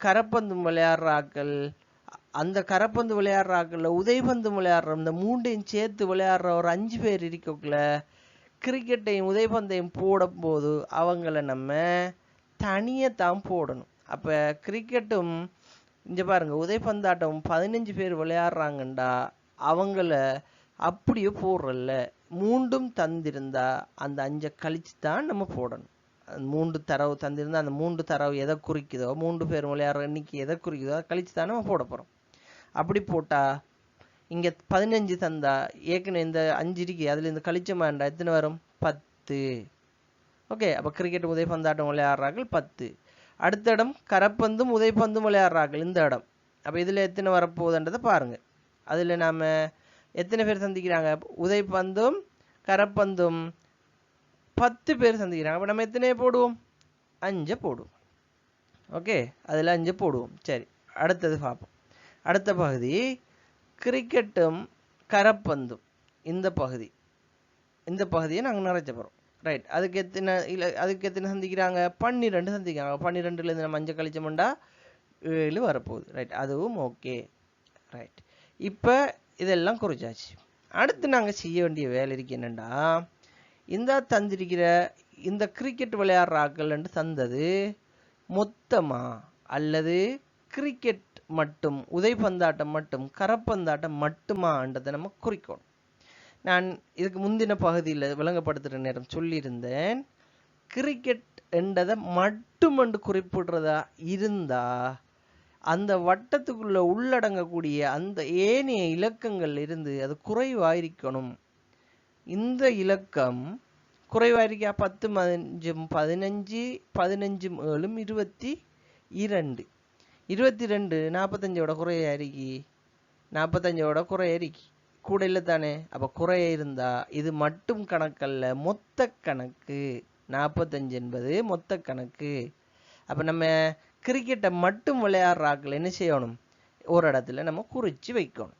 கரப்பந்தும் விளையாடுறாக்கள், அந்த கரப்பந்து விளையாடுறாக்கள்ல உதைபந்து விளையாடுற இந்த 3ஐயும் சேர்த்து விளையாடுற ஒரு 5 பேர் இருக்கக்குள்ள கிரிக்கெட்டையும் உதைபந்தையும் போடும்போது அவங்கள நம்ம தனியத்தான் போடணும். அப்போ கிரிக்கெட்டும் இங்கே பாருங்க, உதைப்பந்தாட்டம் 15 பேர் விளையாடுறாங்கண்டா அவங்கள அப்படியே போடுறல்ல, 3ம் தந்திருந்தா அந்த 5 கழிச்சு தான் நம்ம போடணும். 3 தரவு தந்திருந்தா அந்த 3 தரவு எதை குறிக்குதோ, 3 பேர் விளையாடுற எண்ணிக்கை எதை குறிக்குதோ அதை கழிச்சு தான் நம்ம போட போகிறோம். அப்படி போட்டால் இங்கே 15 தந்தா ஏற்கனவே இந்த 5 இருக்கு, அதில் இந்த கழிச்சமாண்டா எத்தனை வரும்? 10. ஓகே. அப்போ கிரிக்கெட் உதைப்பந்தாட்டம் விளையாடுறார்கள் 10. அடுத்த இடம் கரப்பந்தும் உதைப்பந்தும் விளையாடுறார்கள் இந்த இடம். அப்போ இதில் எத்தனை வரப்போகுதுன்றதை பாருங்கள். அதில் நாம் எத்தனை பேர் சந்திக்கிறாங்க? உதைப்பந்தும் கரப்பந்தும் 10 பேர் சந்திக்கிறாங்க. அப்போ நம்ம எத்தனை போடுவோம்? 5 போடுவோம். ஓகே, அதில் 5 போடுவோம். சரி, அடுத்தது பார்ப்போம். அடுத்த பகுதி கிரிக்கெட்டும் கரப்பந்தும். இந்த பகுதியை நாங்கள் நிறைச்ச போகிறோம். ரைட். அதுக்கு எத்தனை சந்திக்கிறாங்க? 12 சந்திக்கிறாங்க. 12லேருந்து நம்ம 5 கழிச்சோம்டா 7 வரப்போகுது. ரைட், அதுவும் ஓகே. ரைட். இப்போ இதெல்லாம் குறிச்சாச்சு. அடுத்து நாங்கள் செய்ய வேண்டிய வேலை இருக்கு என்னென்னா, இந்த தந்திருக்கிற இந்த கிரிக்கெட் விளையாடுறாக்கள் தந்தது மொத்தமா அல்லது கிரிக்கெட் மட்டும் உதைப்பந்தாட்டம் மட்டும் கரப்பந்தாட்டம் மட்டுமான்றதை நம்ம குறிக்கணும். நான் இதுக்கு முந்தின பகுதியில் விளங்கப்படுத்துகிற நேரம் சொல்லியிருந்தேன், கிரிக்கெட் என்றதை மட்டுமென்று குறிப்பிடுறதா இருந்தா அந்த வட்டத்துக்குள்ள உள்ளடங்கக்கூடிய அந்த ஏனைய இலக்கங்கள் இருந்து அது குறைவாயிருக்கணும். இந்த இலக்கம் குறைவாயிருக்கா? 10 15 15 7 22 22 45ஓட குறையாயிருக்கி, 45ஓட குறையாயிருக்கி, கூட இல்லை தானே? அப்போ குறைய இருந்தா இது மட்டும் கணக்கல்ல, மொத்த கணக்கு. 45 என்பது மொத்த கணக்கு. அப்போ நம்ம கிரிக்கெட்டை மட்டும் விளையாடுறாக்கள் என்ன செய்யணும்? ஒரு இடத்துல நம்ம குறித்து வைக்கணும்.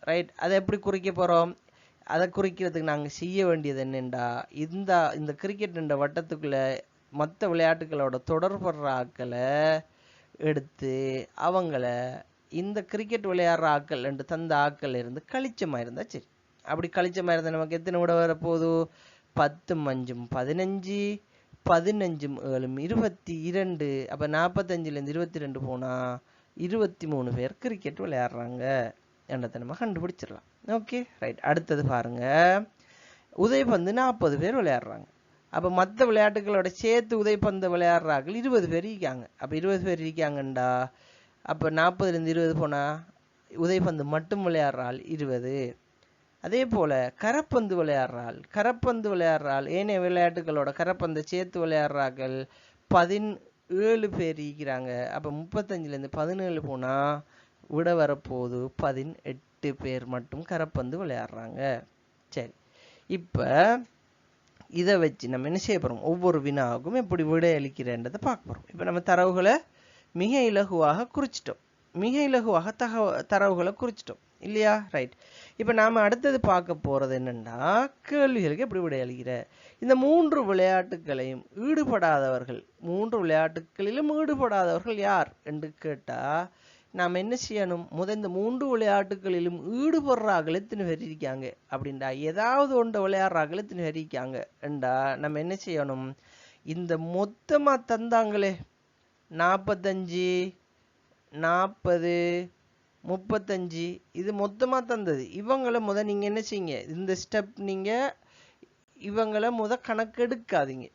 ரைட். அதை எப்படி குறிக்க போகிறோம்? அதை குறிக்கிறதுக்கு நாங்கள் செய்ய வேண்டியது என்னென்றா, இந்த கிரிக்கெட் என்ற வட்டத்துக்குள்ளே மற்ற விளையாட்டுகளோட தொடர்படுற ஆக்களை எடுத்து அவங்கள இந்த கிரிக்கெட் விளையாடுற ஆக்கள் என்று தந்த ஆக்கள் இருந்து கழிச்சமாக இருந்தால் சரி. அப்படி கழிச்சமாக இருந்தால் நமக்கு எத்தனை விட வரப்போகுது? 10 5 15, 15 7 22. அப்போ 45லேருந்து 22 போனால் 23 பேர் கிரிக்கெட் விளையாடுறாங்க என்றதை நம்ம கண்டுபிடிச்சிடலாம். Okay right. அடுத்தது பாருங்க, உதைப்பந்து 40 பேர் விளையாடுறாங்க. அப்போ மற்ற விளையாட்டுகளோட சேர்த்து உதைப்பந்து விளையாடுறார்கள் 20 பேர் இருக்காங்க. அப்போ 20 பேர் இருக்காங்கண்டா அப்போ 40லேருந்து 20 போனால் உதைப்பந்து மட்டும் விளையாடுறாள் 20. அதே போல் கரப்பந்து விளையாடுறாள் ஏனைய விளையாட்டுகளோட கரப்பந்தை சேர்த்து விளையாடுறார்கள் 17 பேர் இருக்கிறாங்க. அப்போ 35லேருந்து 17 போனால் விட வரப்போது 18 பேர் மட்டும் கரப்பந்து விளையாடுறாங்க. சரி, இப்போ இதை வச்சு நம்ம என்ன செய்ய போகிறோம், ஒவ்வொரு வினாவுக்கும் எப்படி விடை அளிக்கிறேன்றதை பார்க்க போகிறோம். இப்போ நம்ம தரவுகளை மிக இலகுவாக தரவுகளை குறிச்சிட்டோம் இல்லையா? ரைட். இப்போ நாம் அடுத்தது பார்க்க போகிறது என்னென்னா, கேள்விகளுக்கு எப்படி விடை அளிக்கிற. இந்த 3 விளையாட்டுகளிலும் ஈடுபடாதவர்கள் யார் என்று கேட்டால் நாம் என்ன செய்யணும், இந்த 3 விளையாட்டுகளிலும் ஈடுபடுறார்கள் எத்தனை பேர் இருக்காங்க அப்படின்டா, ஏதாவது ஒன்றை விளையாடுறார்கள் எத்தனை பேர் இருக்காங்க என்றா நம்ம என்ன செய்யணும், இந்த மொத்தமாக தந்தாங்களே 45 40 35 இது மொத்தமாக தந்தது இவங்களை நீங்கள் என்ன செய்யுங்க, இந்த ஸ்டெப் நீங்கள் இவங்களை கணக்கெடுக்காதீங்க.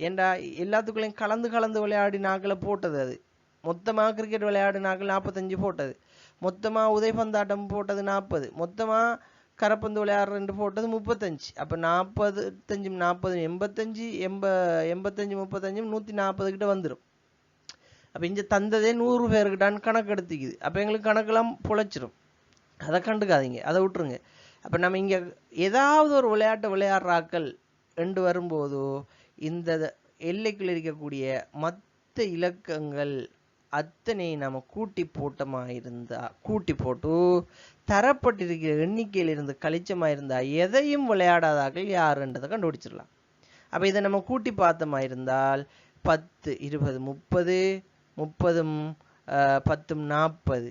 ஏண்டா எல்லாத்துக்குள்ளேயும் கலந்து விளையாடினாக்களை போட்டது, அது மொத்தமாக கிரிக்கெட் விளையாடினாக்கள் 45 போட்டது, மொத்தமாக உதைப்பந்தாட்டம் போட்டது 40, மொத்தமாக கரப்பந்து விளையாடுற போட்டது 35. அப்போ 45 40 85 85 35 140 கிட்ட வந்துடும். அப்போ இங்கே தந்ததே 100 பேருக்கிட்டான்னு கணக்கு எடுத்துக்குது. அப்போ எங்களுக்கு கணக்கெல்லாம் பொழைச்சிரும். அதை கண்டுக்காதீங்க, அதை விட்டுருங்க. அப்போ நம்ம இங்கே ஏதாவது ஒரு விளையாட்டை விளையாடுறாக்கள் என்று வரும்போது இந்த எல்லைக்குள் இருக்கக்கூடிய மற்ற இலக்கங்கள் அத்தனை நம்ம கூட்டி போட்டு தரப்பட்டிருக்கிற எண்ணிக்கையிலிருந்து கழிச்சமாக இருந்தால் எதையும் விளையாடாதாக்கள் யாருன்றதை கண்டுபிடிச்சிடலாம். அப்போ இதை நம்ம கூட்டி பார்த்தோமா இருந்தால் 10 20 30 30 10 40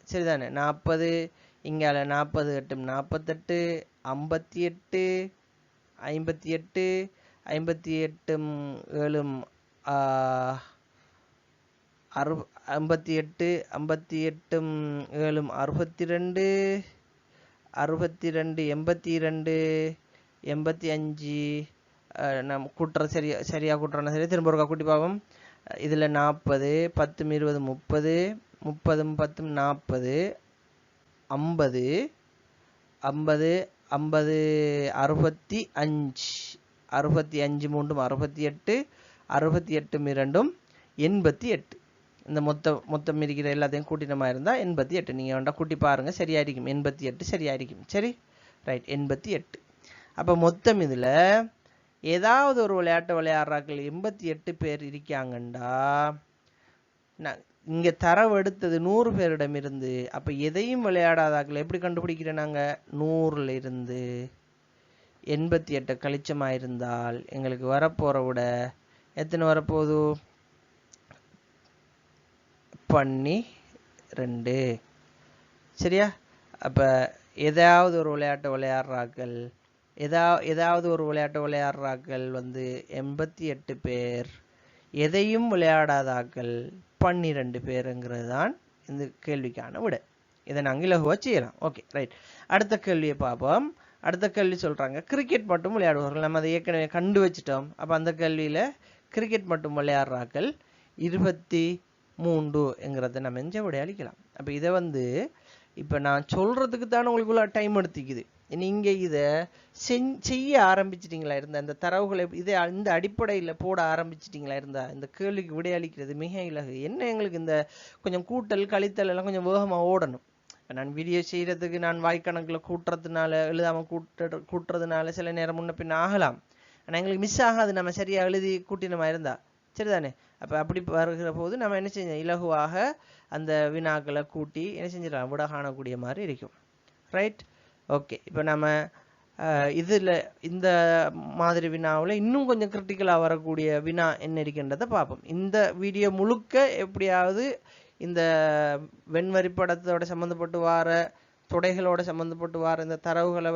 சரிதானே? 40 இங்கால 40 8 48 58 58 58 7 58 58 7 62 62 82 85 நம்ம கூட்டுற சரியா கூட்டுறோன்னா சரி, திரும்ப ஒருக்கா கூட்டி பார்ப்போம். இதில் 40 10 20 30 30 10 40 50 50 50 65 65 3 68 68 2 88. இந்த மொத்தம் இருக்கிற எல்லாத்தையும் கூட்டினமா இருந்தால் 88. நீங்கள் வேண்டாம் கூட்டி பாருங்கள், சரியா இருக்கும். 88 சரியா இருக்கும். சரி ரைட், 88. அப்போ மொத்தம் இதில் ஏதாவது ஒரு விளையாட்டு விளையாடுறாக்கள் 88 பேர் இருக்காங்கண்டா இங்கே தரவு எடுத்தது 100 பேரிடம் இருந்து. அப்போ எதையும் விளையாடாதாக்கள் எப்படி கண்டுபிடிக்கிறேன், நாங்கள் 100ல் இருந்து 88 கழிச்சமாக இருந்தால் எங்களுக்கு வரப்போகிற விட எத்தனை வரப்போகுது, 12. சரியா? அப்போ ஏதாவது ஒரு விளையாட்டு விளையாடுறாக்கள் 88 பேர், எதையும் விளையாடாதாக்கள் 12 பேருங்கிறது தான் இந்த கேள்விக்கான விட. இதை நாங்கள் இலகுவாக செய்யலாம். Okay right. அடுத்த கேள்வியை பார்ப்போம். அடுத்த கேள்வி சொல்கிறாங்க, கிரிக்கெட் மட்டும் விளையாடுவார்கள். நம்ம அதை ஏற்கனவே கண்டு வச்சுட்டோம். அப்போ அந்த கேள்வியில் கிரிக்கெட் மட்டும் விளையாடுறாக்கள் 23ங்கிறத நம்ம எஞ்ச விட அளிக்கலாம். அப்போ இதை இப்போ நான் சொல்கிறதுக்கு தானே உங்களுக்குள்ள டைம் எடுத்துக்குது. நீங்கள் இதை செய்ய ஆரம்பிச்சிட்டிங்களா இருந்தால், இந்த தரவுகளை இந்த அடிப்படையில் போட ஆரம்பிச்சிட்டிங்களா இருந்தால் இந்த கேள்விக்கு விடையளிக்கிறது மிக இலகு. என்ன எங்களுக்கு இந்த கொஞ்சம் கூட்டல் கழித்தல் எல்லாம் கொஞ்சம் வேகமாக ஓடணும். நான் வீடியோ செய்கிறதுக்கு நான் வாய்க்கணக்கில் கூட்டுறதுனால எழுதாமல் கூட்டுறதுனால சில நேரம் முன்ன பின்ன ஆகலாம். ஆனால் எங்களுக்கு மிஸ் ஆகாது நம்ம சரியாக எழுதி கூட்டினமா இருந்தா சரிதானே? அப்போ அப்படி வருகிற போது நம்ம என்ன செஞ்சோம், இலகுவாக அந்த வினாக்களை கூட்டி என்ன செஞ்சிடலாம், விட காணக்கூடிய மாதிரி இருக்கும். ரைட். ஓகே. இப்போ நம்ம இதில் இந்த மாதிரி வினாவில் இன்னும் கொஞ்சம் கிரிட்டிக்கலாக வரக்கூடிய வினா என்ன இருக்கின்றதை பார்ப்போம். இந்த வீடியோ முழுக்க எப்படியாவது இந்த வெண்வரிப்படத்தோட சம்மந்தப்பட்டு வார தொடைகளோட சம்மந்தப்பட்டு வார இந்த தரவுகளை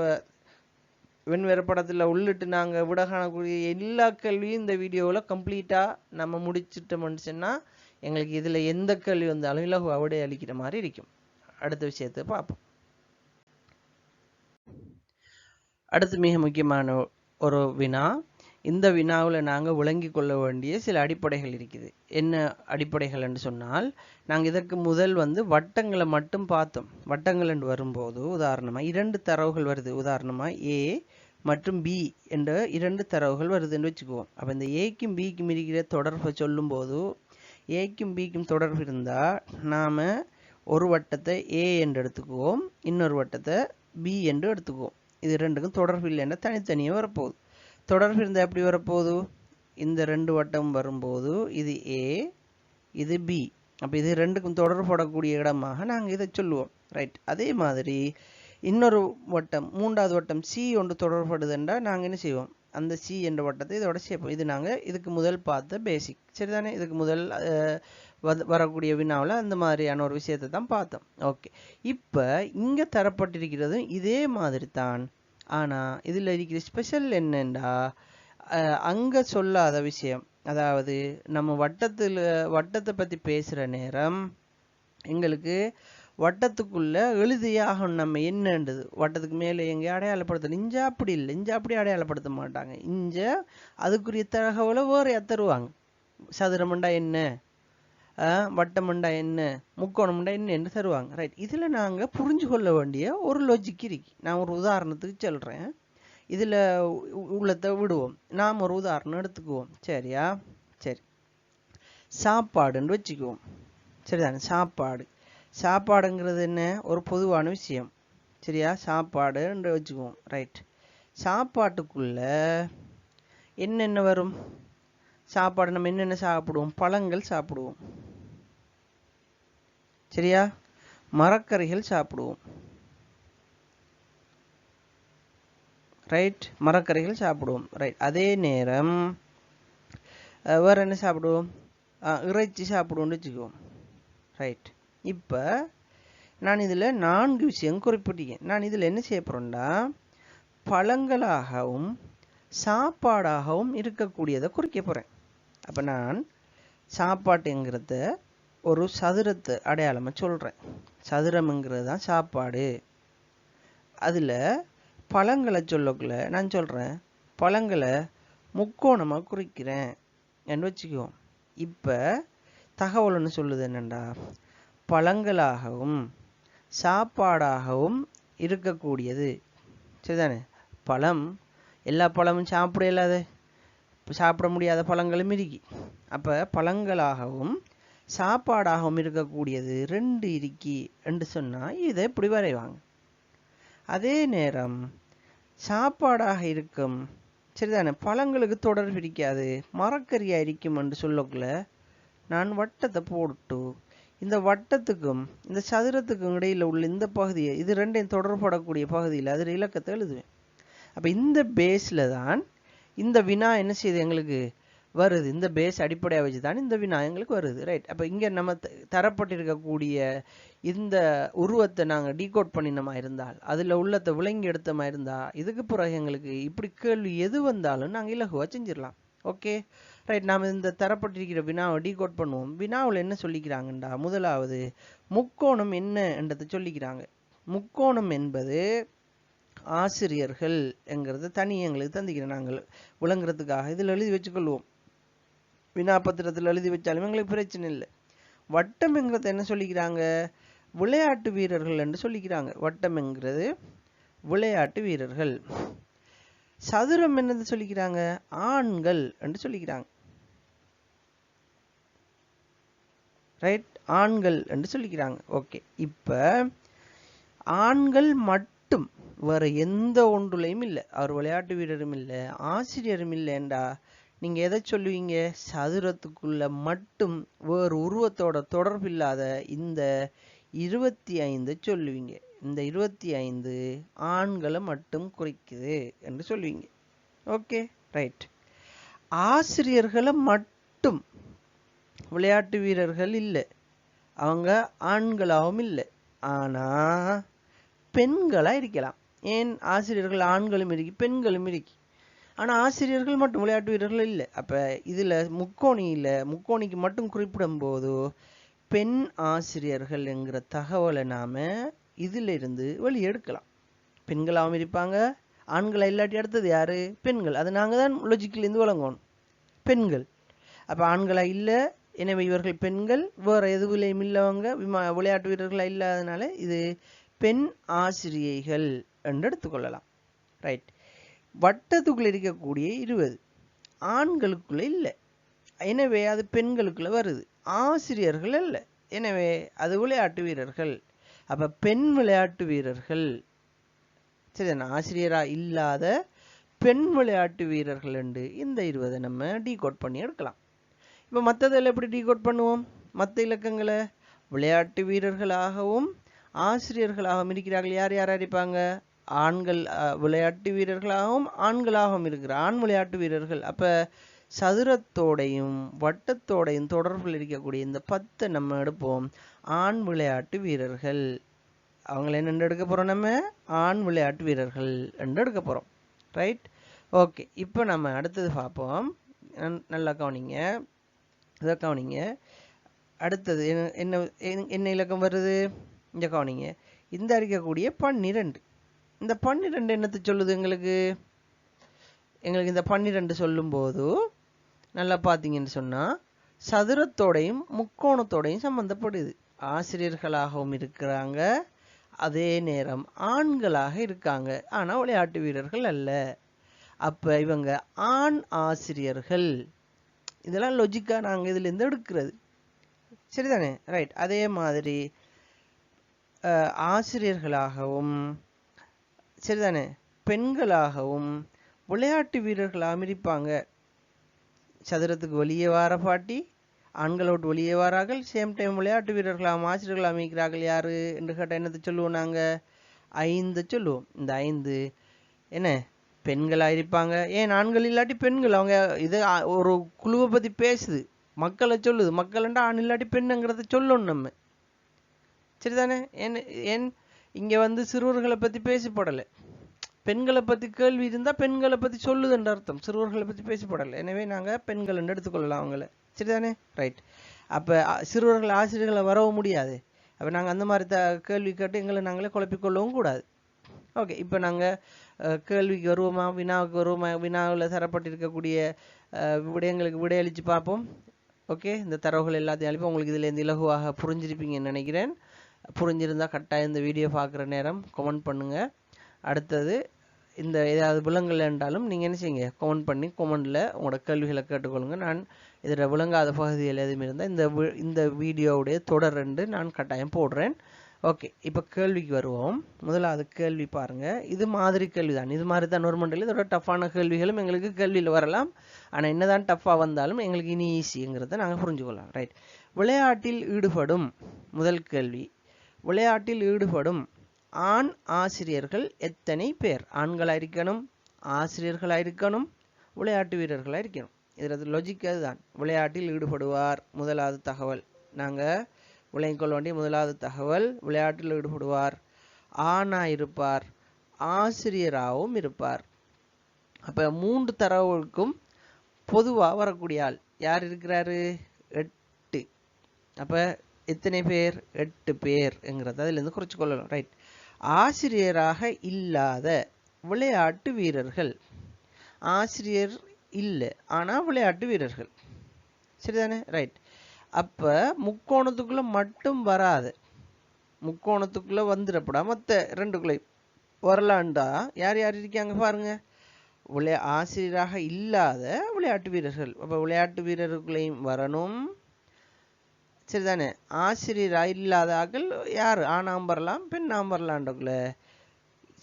வெண்வரைபடத்தில் உள்ளிட்டு நாங்கள் விட காணக்கூடிய எல்லா கேள்வியும் இந்த வீடியோவில் கம்ப்ளீட்டாக நம்ம முடிச்சிட்டோம்னு சொன்னால் எங்களுக்கு இதில் எந்த கேள்வி வந்தாலும் இலகுவாக விடை அளிக்கிற மாதிரி இருக்கும். அடுத்த விஷயத்தை பார்ப்போம். அடுத்து மிக முக்கியமான ஒரு வினா. இந்த வினாவில் நாங்கள் விளங்கி கொள்ள வேண்டிய சில அடிப்படைகள் இருக்குது. என்ன அடிப்படைகள் என்று சொன்னால், நாங்கள் இதற்கு முதல் வட்டங்களை மட்டும் பார்த்தோம். வட்டங்கள் என்று வரும்போது உதாரணமாக 2 தரவுகள் வருது. உதாரணமாக A மற்றும் B என்ற 2 தரவுகள் வருதுன்னு வச்சுக்குவோம். அப்போ இந்த ஏக்கும் பிக்கும் இருக்கிற தொடர்பை சொல்லும்போது, ஏக்கும் பிக்கும் தொடர்பு இருந்தால் நாம் ஒரு வட்டத்தை A என்று எடுத்துக்குவோம், இன்னொரு வட்டத்தை B என்று எடுத்துக்குவோம். இது ரெண்டுக்கும் தொடர்பு இல்லைன்னா தனித்தனியாக வரப்போகுது. தொடர்பு இருந்தால் எப்படி வரப்போகுது? இந்த 2 வட்டம் வரும்போது இது A, இது B. அப்போ இது ரெண்டுக்கும் தொடர்புபடக்கூடிய இடமாக நாங்கள் இதை சொல்லுவோம். ரைட். அதே மாதிரி இன்னொரு வட்டம், 3வது வட்டம் C ஒன்று தொடர்புபடுதுன்றா நாங்கள் என்ன செய்வோம்? அந்த C என்ற வட்டத்தை இதோட சேர்ப்போம். இது நாங்கள் இதுக்கு முதல் பார்த்த பேசிக். சரிதானே? இதுக்கு முதல் வரக்கூடிய வினாவில் அந்த மாதிரியான ஒரு விஷயத்தை தான் பார்த்தோம். ஓகே. இப்போ இங்கே தரப்பட்டிருக்கிறதும் இதே மாதிரி தான். ஆனால் இதில் இருக்கிற ஸ்பெஷல் என்னென்னா, அங்கே சொல்லாத விஷயம். அதாவது நம்ம வட்டத்தை பற்றி பேசுகிற நேரம் எங்களுக்கு வட்டத்துக்குள்ள எழுதியாக நம்ம என்னன்றது வட்டத்துக்கு மேலே எங்கே அடையாளப்படுத்தணும். இஞ்சா அப்படி இல்லை, இஞ்சா அப்படி அடையாளப்படுத்த மாட்டாங்க. இஞ்ச அதுக்குரிய தகவலை வேறு தருவாங்க. சதுரமண்டா என்ன, வட்டமண்டா என்ன, முக்கோணமண்டா என்ன என்று தருவாங்க. ரைட். இதில் நாங்கள் புரிஞ்சு கொள்ள வேண்டிய ஒரு லாஜிக் இருக்கு. நான் ஒரு உதாரணத்துக்கு சொல்கிறேன். இதில் உள்ளத்தை விடுவோம். நாம் ஒரு உதாரணம் எடுத்துக்குவோம். சரியா? சரி. சாப்பாடுன்னு வச்சுக்குவோம். சரிதானே? சாப்பாடுங்கிறது என்ன? ஒரு பொதுவான விஷயம். சரியா? சாப்பாடுன்னு வச்சுக்குவோம். ரைட். சாப்பாட்டுக்குள்ள என்னென்ன வரும்? சாப்பாடு நம்ம என்னென்ன சாப்பிடுவோம்? பழங்கள் சாப்பிடுவோம். சரியா? மரக்கறிகள் சாப்பிடுவோம். ரைட். மரக்கறிகள் சாப்பிடுவோம். ரைட். அதே நேரம் வேற என்ன சாப்பிடுவோம்? இறைச்சி சாப்பிடுவோம்னு வச்சுக்குவோம். ரைட். இப்போ நான் இதில் 4 விஷயம் குறிப்பிட்டேன். நான் இதில் என்ன செய்ய போகிறேன்டா, பழங்களாகவும் சாப்பாடாகவும் இருக்கக்கூடியதை குறிக்க போகிறேன். அப்போ நான் சாப்பாட்டுங்கிறத ஒரு சதுரத்தை அடையாளமாக சொல்கிறேன். சதுரம்ங்கிறது தான் சாப்பாடு. அதில் பழங்களை சொல்லக்குள்ள நான் சொல்கிறேன், பழங்களை முக்கோணமாக குறிக்கிறேன் என்று வச்சுக்குவோம். இப்போ தகவல் ஒன்று சொல்லுது என்னண்டா, பழங்களாகவும் சாப்பாடாகவும் இருக்கக்கூடியது. சரிதானே? பழம், எல்லா பழமும் சாப்பிட இல்லாத சாப்பிட முடியாத பழங்களும் இருக்கு. அப்போ பழங்களாகவும் சாப்பாடாகவும் இருக்கக்கூடியது 2 இருக்கி என்று சொன்னால் இதை இப்படி வரைவாங்க. அதே நேரம் சாப்பாடாக இருக்கும், சரிதானே, பழங்களுக்கு தொடர்பு இருக்காது, மரக்கறியாக இருக்கும் என்று சொல்லக்குள்ள நான் வட்டத்தை போட்டு இந்த வட்டத்துக்கும் இந்த சதுரத்துக்கும் இடையில் உள்ள இந்த பகுதியை, இது ரெண்டையும் தொடர்படக்கூடிய பகுதியில் அதில் இலக்கத்தை எழுதுவேன். அப்போ இந்த பேஸில் தான் இந்த வினா என்ன செய்யுது எங்களுக்கு வருது. இந்த பேஸ் அடிப்படையாக வச்சு தான் இந்த வினா எங்களுக்கு வருது. ரைட். அப்போ இங்கே நம்ம தரப்பட்டிருக்கக்கூடிய இந்த உருவத்தை நாங்கள் டீகோட் பண்ணினமா இருந்தால், அதில் உள்ளத்தை விளங்கி எடுத்தமா இருந்தால், இதுக்கு பிறகு எங்களுக்கு இப்படி கேள்வி எது வந்தாலும் நாங்கள் இலகுவாக செஞ்சிடலாம். ஓகே. ரைட். நாம் இந்த தரப்பட்டிருக்கிற வினாவை டீகோட் பண்ணுவோம். வினாவில் என்ன சொல்லிக்கிறாங்கண்டா, முதலாவது முக்கோணம் என்ன என்றதை சொல்லிக்கிறாங்க. முக்கோணம் என்பது ஆசிரியர்கள் என்கிறது தனி எங்களுக்கு தந்திக்கிறேன், நாங்கள் விளங்குறதுக்காக இதில் எழுதி வச்சுக்கொள்வோம். வினாபத்திரத்தில் எழுதி வச்சாலும் எங்களுக்கு பிரச்சனை இல்லை. வட்டம் என்கிறத என்ன சொல்லிக்கிறாங்க, விளையாட்டு வீரர்கள் என்று சொல்லிக்கிறாங்க. வட்டம் என்கிறது விளையாட்டு வீரர்கள். சதுரம் என்னது சொல்லிக்கிறாங்க, ஆண்கள் என்று சொல்லிக்கிறாங்க. ரைட். ஆண்கள் என்று சொல்லிக்கிறாங்க. ஓகே. இப்போ ஆண்கள் மட்டும், வேற எந்த ஒன்றுலையும் இல்லை, அவர் விளையாட்டு வீரரும் இல்லை, ஆசிரியரும் இல்லைண்டா நீங்க எதை சொல்லுவீங்க, சதுரத்துக்குள்ள மட்டும் வேறு உருவத்தோட தொடர்பு இல்லாத இந்த 25 சொல்லுவீங்க. இந்த 25 ஆண்களை மட்டும் குறிக்குது என்று சொல்லுவீங்க. ஓகே. ரைட். ஆசிரியர்களை மட்டும், விளையாட்டு வீரர்கள் இல்லை, அவங்க ஆண்களாகவும் இல்லை, ஆனா பெண்களா இருக்கலாம். ஏன் ஆசிரியர்கள் ஆண்களும் இருக்கு பெண்களும் இருக்கு. ஆனால் ஆசிரியர்கள் மட்டும் விளையாட்டு வீரர்கள் இல்லை. அப்போ இதில் முக்கோணிக்கு மட்டும் குறிப்பிடும் போது பெண் ஆசிரியர்கள் என்கிற தகவலை நாம் இதிலிருந்து வெளியெடுக்கலாம். பெண்களாகவும் இருப்பாங்க, ஆண்களை இல்லாட்டி அடுத்தது யாரு? பெண்கள். அது நாங்கள் தான் லொஜிக்கிலேருந்து வழங்கணும், பெண்கள். அப்போ ஆண்களா இல்லை, எனவே இவர்கள் பெண்கள். வேறு எதுவிலையும் இல்லவங்க விளையாட்டு வீரர்களாக இல்லாதனால இது பெண் ஆசிரியைகள் என்று எடுத்துக்கொள்ளலாம். ரைட். வட்டத்துக்குள்ள இருக்கக்கூடிய 20 ஆண்களுக்குள்ள இல்லை, எனவே அது பெண்களுக்குள்ள வருது. ஆசிரியர்கள் அல்ல, எனவே அது விளையாட்டு வீரர்கள். அப்ப பெண் விளையாட்டு வீரர்கள் சரிதானே, ஆசிரியரா இல்லாத பெண் விளையாட்டு வீரர்கள் என்று இந்த 20 நம்ம டீகோட் பண்ணி எடுக்கலாம். இப்போ மற்றதில் எப்படி டீகோட் பண்ணுவோம்? மற்ற இலக்கங்களை விளையாட்டு வீரர்களாகவும் ஆசிரியர்களாகவும் இருக்கிறார்கள். யார் யார் இருப்பாங்க? ஆண்கள் விளையாட்டு வீரர்களாகவும் ஆண்களாகவும் இருக்கிற ஆண் விளையாட்டு வீரர்கள். அப்போ சதுரத்தோடையும் வட்டத்தோடையும் தொடர்பில் இருக்கக்கூடிய இந்த 10 நம்ம எடுப்போம் ஆண் விளையாட்டு வீரர்கள். அவங்கள என்ன எடுக்க போகிறோம்? நம்ம ஆண் விளையாட்டு வீரர்கள் என்று எடுக்க போகிறோம். ரைட். ஓகே, இப்போ நம்ம அடுத்தது பார்ப்போம். நல்லா கவனிங்க, இதை கவனிங்க. அடுத்தது என்ன என்ன இலக்கம் வருது? இந்த கவனிங்க, இந்த இருக்கக்கூடிய 12. இந்த 12 என்னத்தை சொல்லுது எங்களுக்கு? இந்த 12 சொல்லும்போது நல்லா பார்த்தீங்கன்னு சொன்னால் சதுரத்தோடையும் முக்கோணத்தோடையும் சம்மந்தப்படுது. ஆசிரியர்களாகவும் இருக்கிறாங்க, அதே நேரம் ஆண்களாக இருக்காங்க, ஆனால் விளையாட்டு வீரர்கள் அல்ல. அப்போ இவங்க ஆண் ஆசிரியர்கள். இதெல்லாம் லொஜிக்காக நாங்கள் இதுலேருந்து எடுக்கிறது. சரிதானே? ரைட். அதே மாதிரி ஆசிரியர்களாகவும் சரிதானே பெண்களாகவும் விளையாட்டு வீரர்களாகவும் இருப்பாங்க. சதுரத்துக்கு வெளியே வார பாட்டி ஆண்களோடு வெளியே வாரார்கள், சேம் டைம் விளையாட்டு வீரர்களாகவும் ஆசிரியர்களாக இருக்கிறார்கள். யாரு என்று கேட்டால் என்னத்தை சொல்லுவோம்? நாங்கள் 5 சொல்லுவோம். இந்த 5 என்ன பெண்களாக இருப்பாங்க. ஏன் ஆண்கள் இல்லாட்டி பெண்கள்? அவங்க இது ஒரு குழுவை பற்றி பேசுது, மக்களை சொல்லுது. மக்கள்ண்டா ஆண் இல்லாட்டி பெண்ணுங்கிறத சொல்லணும் நம்ம. சரிதானே? ஏன் இங்கே சிறுவர்களை பற்றி பேசப்படலை, பெண்களை பற்றி கேள்வி இருந்தால் பெண்களை பற்றி சொல்லுதுன்ற அர்த்தம், சிறுவர்களை பற்றி பேசப்படலை. எனவே நாங்கள் பெண்கள் எடுத்துக்கொள்ளலாம் அவங்கள. சரிதானே? ரைட். அப்போ சிறுவர்கள் ஆசிரியர்களை வரவும் முடியாது. அப்போ நாங்கள் அந்த மாதிரி கேள்வி கேட்டு எங்களை நாங்களே குழப்பிக்கொள்ளவும் கூடாது. ஓகே, இப்போ நாங்கள் கேள்விக்கு வருவோமா, வினாவுக்கு வருவோமா? வினாவில் தரப்பட்டிருக்கக்கூடிய விடயங்களுக்கு விடையளித்து பார்ப்போம். ஓகே, இந்த தரவுகள் எல்லாத்தையும் அளிப்போம். உங்களுக்கு இதில் இலகுவாக புரிஞ்சிருப்பீங்கன்னு நினைக்கிறேன். புரிஞ்சிருந்தால் கட்டாயம் இந்த வீடியோ பார்க்குற நேரம் கமெண்ட் பண்ணுங்கள். அடுத்தது இந்த ஏதாவது விலங்குகள் என்றாலும் நீங்கள் என்ன செய்யுங்க, கமெண்ட் பண்ணி கமெண்டில் உங்களோட கேள்விகளை கேட்டுக்கொள்ளுங்க. நான் இதில் விளங்காத பகுதிகள் எதுவும் இருந்தால் இந்த வீடியோவுடைய தொடர் நான் கட்டாயம் போடுறேன். ஓகே, இப்போ கேள்விக்கு வருவோம். முதலாவது கேள்வி பாருங்கள். இது மாதிரி கேள்வி தான், இது மாதிரி தான் நோர்மண்டில். இதோட டஃப்பான கேள்விகளும் எங்களுக்கு கேள்வியில் வரலாம். ஆனால் என்னதான் டஃப்பாக வந்தாலும் எங்களுக்கு இனி ஈஸிங்கிறத நாங்கள் புரிஞ்சுக்கொள்ளலாம். ரைட். விளையாட்டில் ஈடுபடும் முதல் கேள்வி, விளையாட்டில் ஈடுபடும் ஆண் ஆசிரியர்கள் எத்தனை பேர்? ஆண்களாக இருக்கணும், ஆசிரியர்களாக இருக்கணும், விளையாட்டு வீரர்களாக இருக்கணும். இதில் லொஜிக் அதுதான். விளையாட்டில் ஈடுபடுவார் முதலாவது தகவல். நாங்கள் விளங்கிக்கொள்ள வேண்டிய முதலாவது தகவல், விளையாட்டில் ஈடுபடுவார், ஆணாக இருப்பார், ஆசிரியராகவும் இருப்பார். அப்போ 3 தரவுகளுக்கும் பொதுவாக வரக்கூடிய ஆள் யார் இருக்கிறாரு? 8. அப்போ எத்தனை பேர்? 8 பேர்ங்கிறத அதிலிருந்து குறிச்சு கொள்ளலாம். ரைட். ஆசிரியராக இல்லாத விளையாட்டு வீரர்கள். ஆசிரியர் இல்லை, ஆனால் விளையாட்டு வீரர்கள். சரிதானே? ரைட். அப்போ முக்கோணத்துக்குள்ளே மட்டும் வராது, முக்கோணத்துக்குள்ளே வந்துடப்படா, மற்ற 2குள்ளே வரலாண்டா யார் யார் இருக்காங்க பாருங்க. ஆசிரியராக இல்லாத விளையாட்டு வீரர்கள். அப்போ விளையாட்டு வீரர்களையும் வரணும். சரிதானே? ஆசிரியராக இல்லாத ஆக்கள் யார்? ஆணாம் வரலாம், பெண்ணாம் வரலான்றக்குள்ள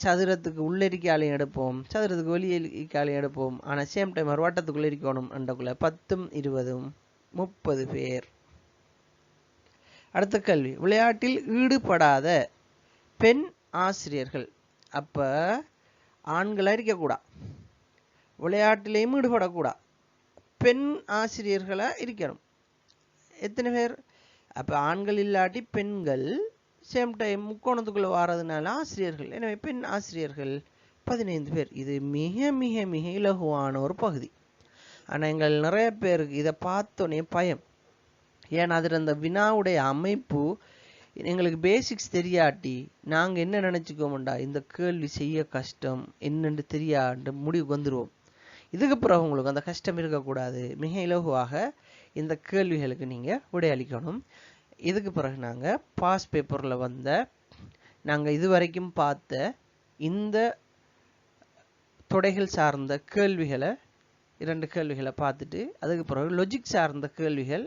சதுரத்துக்கு உள்ளிருக்காலையும் எடுப்போம், சதுரத்துக்கு வெளியிருக்காலையும் எடுப்போம். ஆனால் சேம் டைம் ஒரு வட்டத்துக்குள்ளே இருக்கணும் என்றக்குள்ள 10, 20, 30 பேர். அடுத்த கேள்வி, விளையாட்டில் ஈடுபடாத பெண் ஆசிரியர்கள். அப்போ ஆண்களாக இருக்கக்கூடாது, விளையாட்டிலையும் ஈடுபடக்கூடாது, பெண் ஆசிரியர்களாக இருக்கணும். எத்தனை பேர்? அப்போ ஆண்கள் இல்லாட்டி பெண்கள், சேம் டைம் முக்கோணத்துக்குள்ளே வாரதுனால ஆசிரியர்கள். எனவே பெண் ஆசிரியர்கள் 15 பேர். இது மிக மிக மிக இலகுவான ஒரு பகுதி. ஆனால் எங்கள் நிறைய பேருக்கு இதை பார்த்தோன்னே பயம். ஏன்னா அதில் அந்த வினாவுடைய அமைப்பு எங்களுக்கு பேசிக்ஸ் தெரியாட்டி நாங்கள் என்ன நினச்சிக்கோமண்டா, இந்த கேள்வி செய்ய கஷ்டம் என்னென்று தெரியாண்டு முடிவுக்கு வந்துடுவோம். இதுக்கு பிறகு உங்களுக்கு அந்த கஷ்டம் இருக்கக்கூடாது, மிக இலகுவாக இந்த கேள்விகளுக்கு நீங்கள் விடையளிக்கணும். இதுக்கு பிறகு நாங்கள் பாஸ் பேப்பரில் வந்த நாங்கள் இதுவரைக்கும் பார்த்த இந்த தொடைகள் சார்ந்த கேள்விகளை 2 கேள்விகளை பார்த்துட்டு அதுக்கு பிறகு லொஜிக் சார்ந்த கேள்விகள்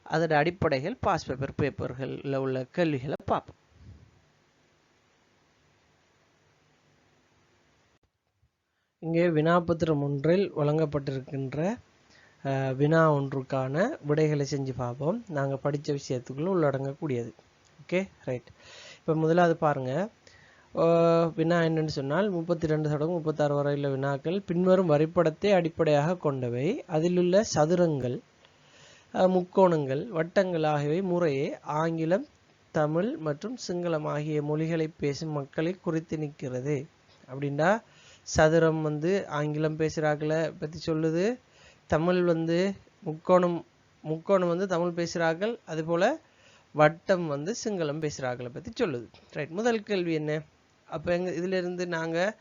அதோட அடிப்படைகள் பாஸ் பேப்பர்களில் உள்ள கேள்விகளை பார்ப்போம். இங்கே வினாபத்திரம் ஒன்றில் வழங்கப்பட்டிருக்கின்ற வினா ஒன்றுக்கான விடைகளை செஞ்சு பார்ப்போம். நாங்கள் படித்த விஷயத்துக்குள்ள உள்ளடங்கக்கூடியது. Okay, right. இப்போ முதலாவது பாருங்கள். வினா என்னன்னு சொன்னால் 32 தொடங்கும் 36 வரையுள்ள வினாக்கள் பின்வரும் வரைபடத்தை அடிப்படையாக கொண்டவை. அதிலுள்ள சதுரங்கள், முக்கோணங்கள், வட்டங்கள் ஆகியவை முறையே ஆங்கிலம், தமிழ் மற்றும் சிங்களம் ஆகிய மொழிகளை பேசும் மக்களை குறித்து நிற்கிறது. அப்படின்னா சதுரம் ஆங்கிலம் பேசுகிறாக்களை பற்றி சொல்லுது, தமிழ் முக்கோணம் தமிழ் பேசுகிறார்கள், அதுபோல் வட்டம் சிங்களம் பேசுகிறாக்களை பற்றி சொல்லுது. ரைட். முதல் கேள்வி என்ன? அப்போ இதிலிருந்து நாங்கள்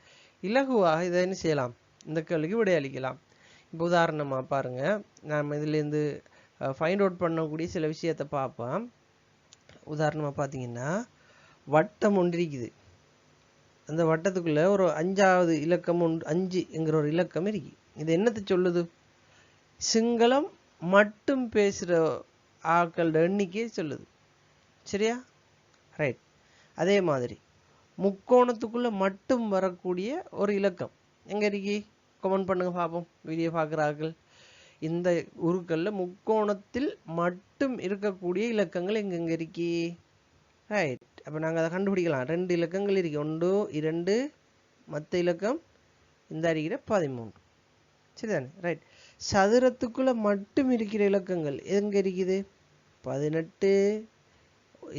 இலகுவாக இதை என்ன செய்யலாம், இந்த கேள்விக்கு விடையளிக்கலாம். இப்போ உதாரணமாக பாருங்கள், நாம் இதிலேருந்து ஃபைண்ட் அவுட் பண்ணக்கூடிய சில விஷயத்தை பார்ப்போம். உதாரணமாக பார்த்தீங்கன்னா வட்டம் ஒன்று இருக்குது. அந்த வட்டத்துக்குள்ளே ஒரு 5வது இலக்கம் 5ங்கிற ஒரு இலக்கம் இருக்கு. இது என்னத்தை சொல்லுது? சிங்களம் மட்டும் பேசுகிற ஆட்களோட எண்ணிக்கையை சொல்லுது. சரியா? ரைட். அதே மாதிரி முக்கோணத்துக்குள்ளே மட்டும் வரக்கூடிய ஒரு இலக்கம் எங்கே இருக்கு? கமெண்ட் பண்ணுங்க பார்ப்போம், வீடியோ பார்க்குறார்கள். இந்த உருக்களில் முக்கோணத்தில் மட்டும் இருக்கக்கூடிய இலக்கங்கள் எங்கெங்கே இருக்கு? ரைட். அப்போ நாங்கள் அதை கண்டுபிடிக்கலாம். 2 இலக்கங்கள் இருக்கு. 1 2, மற்ற இலக்கம் இந்த அறிகிற 13. சரிதானே? ரைட். சதுரத்துக்குள்ளே மட்டும் இருக்கிற இலக்கங்கள் எங்கே இருக்குது? 18,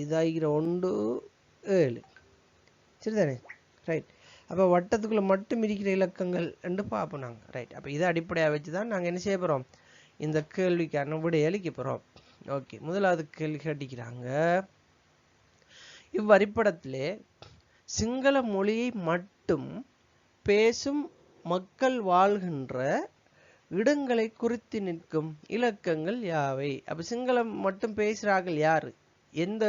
இதாகிற 1 7. சரிதானே? ரைட். அப்போ வட்டத்துக்குள்ளே மட்டும் இருக்கிற இலக்கங்கள் என்று பார்ப்போம் நாங்கள். ரைட். அப்போ இதை அடிப்படையாக வச்சு தான் நாங்கள் என்ன செய்ய போகிறோம், இந்த கேள்விக்கான விடையளிக்க போகிறோம். ஓகே, முதலாவது கேள்வி கேட்டிக்கிறாங்க. இவ்வரைபடத்திலே சிங்கள மொழியை மட்டும் பேசும் மக்கள் வாழ்கின்ற இடங்களை குறித்து நிற்கும் இலக்கங்கள் யாவை? அப்போ சிங்களம் மட்டும் பேசுகிறார்கள் யாரு, எந்த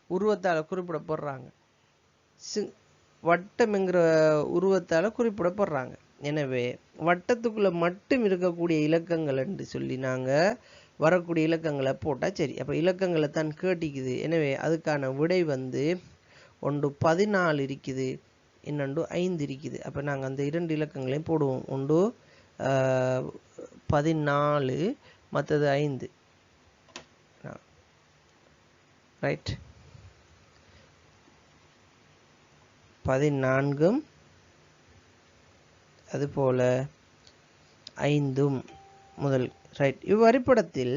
உருவத்தால் குறிப்பிடப்படுறாங்க? வட்டம் என்கிற உருவத்தால் குறிப்பிடப்படுறாங்க. எனவே வட்டத்துக்குள்ளே மட்டும் இருக்கக்கூடிய இலக்கங்கள் என்று சொல்லி நாங்கள் வரக்கூடிய இலக்கங்களை போட்டால் சரி. அப்போ இலக்கங்களை தான் கேட்டிக்குது. எனவே அதுக்கான விடை 1 14 இருக்குது, இன்னொன்று 5 இருக்குது. அப்போ நாங்கள் அந்த 2 இலக்கங்களையும் போடுவோம். 1 14, மற்றது 5. ரைட். 14 அதுபோல் 5 முதல். ரைட். இவ்வரைபடத்தில்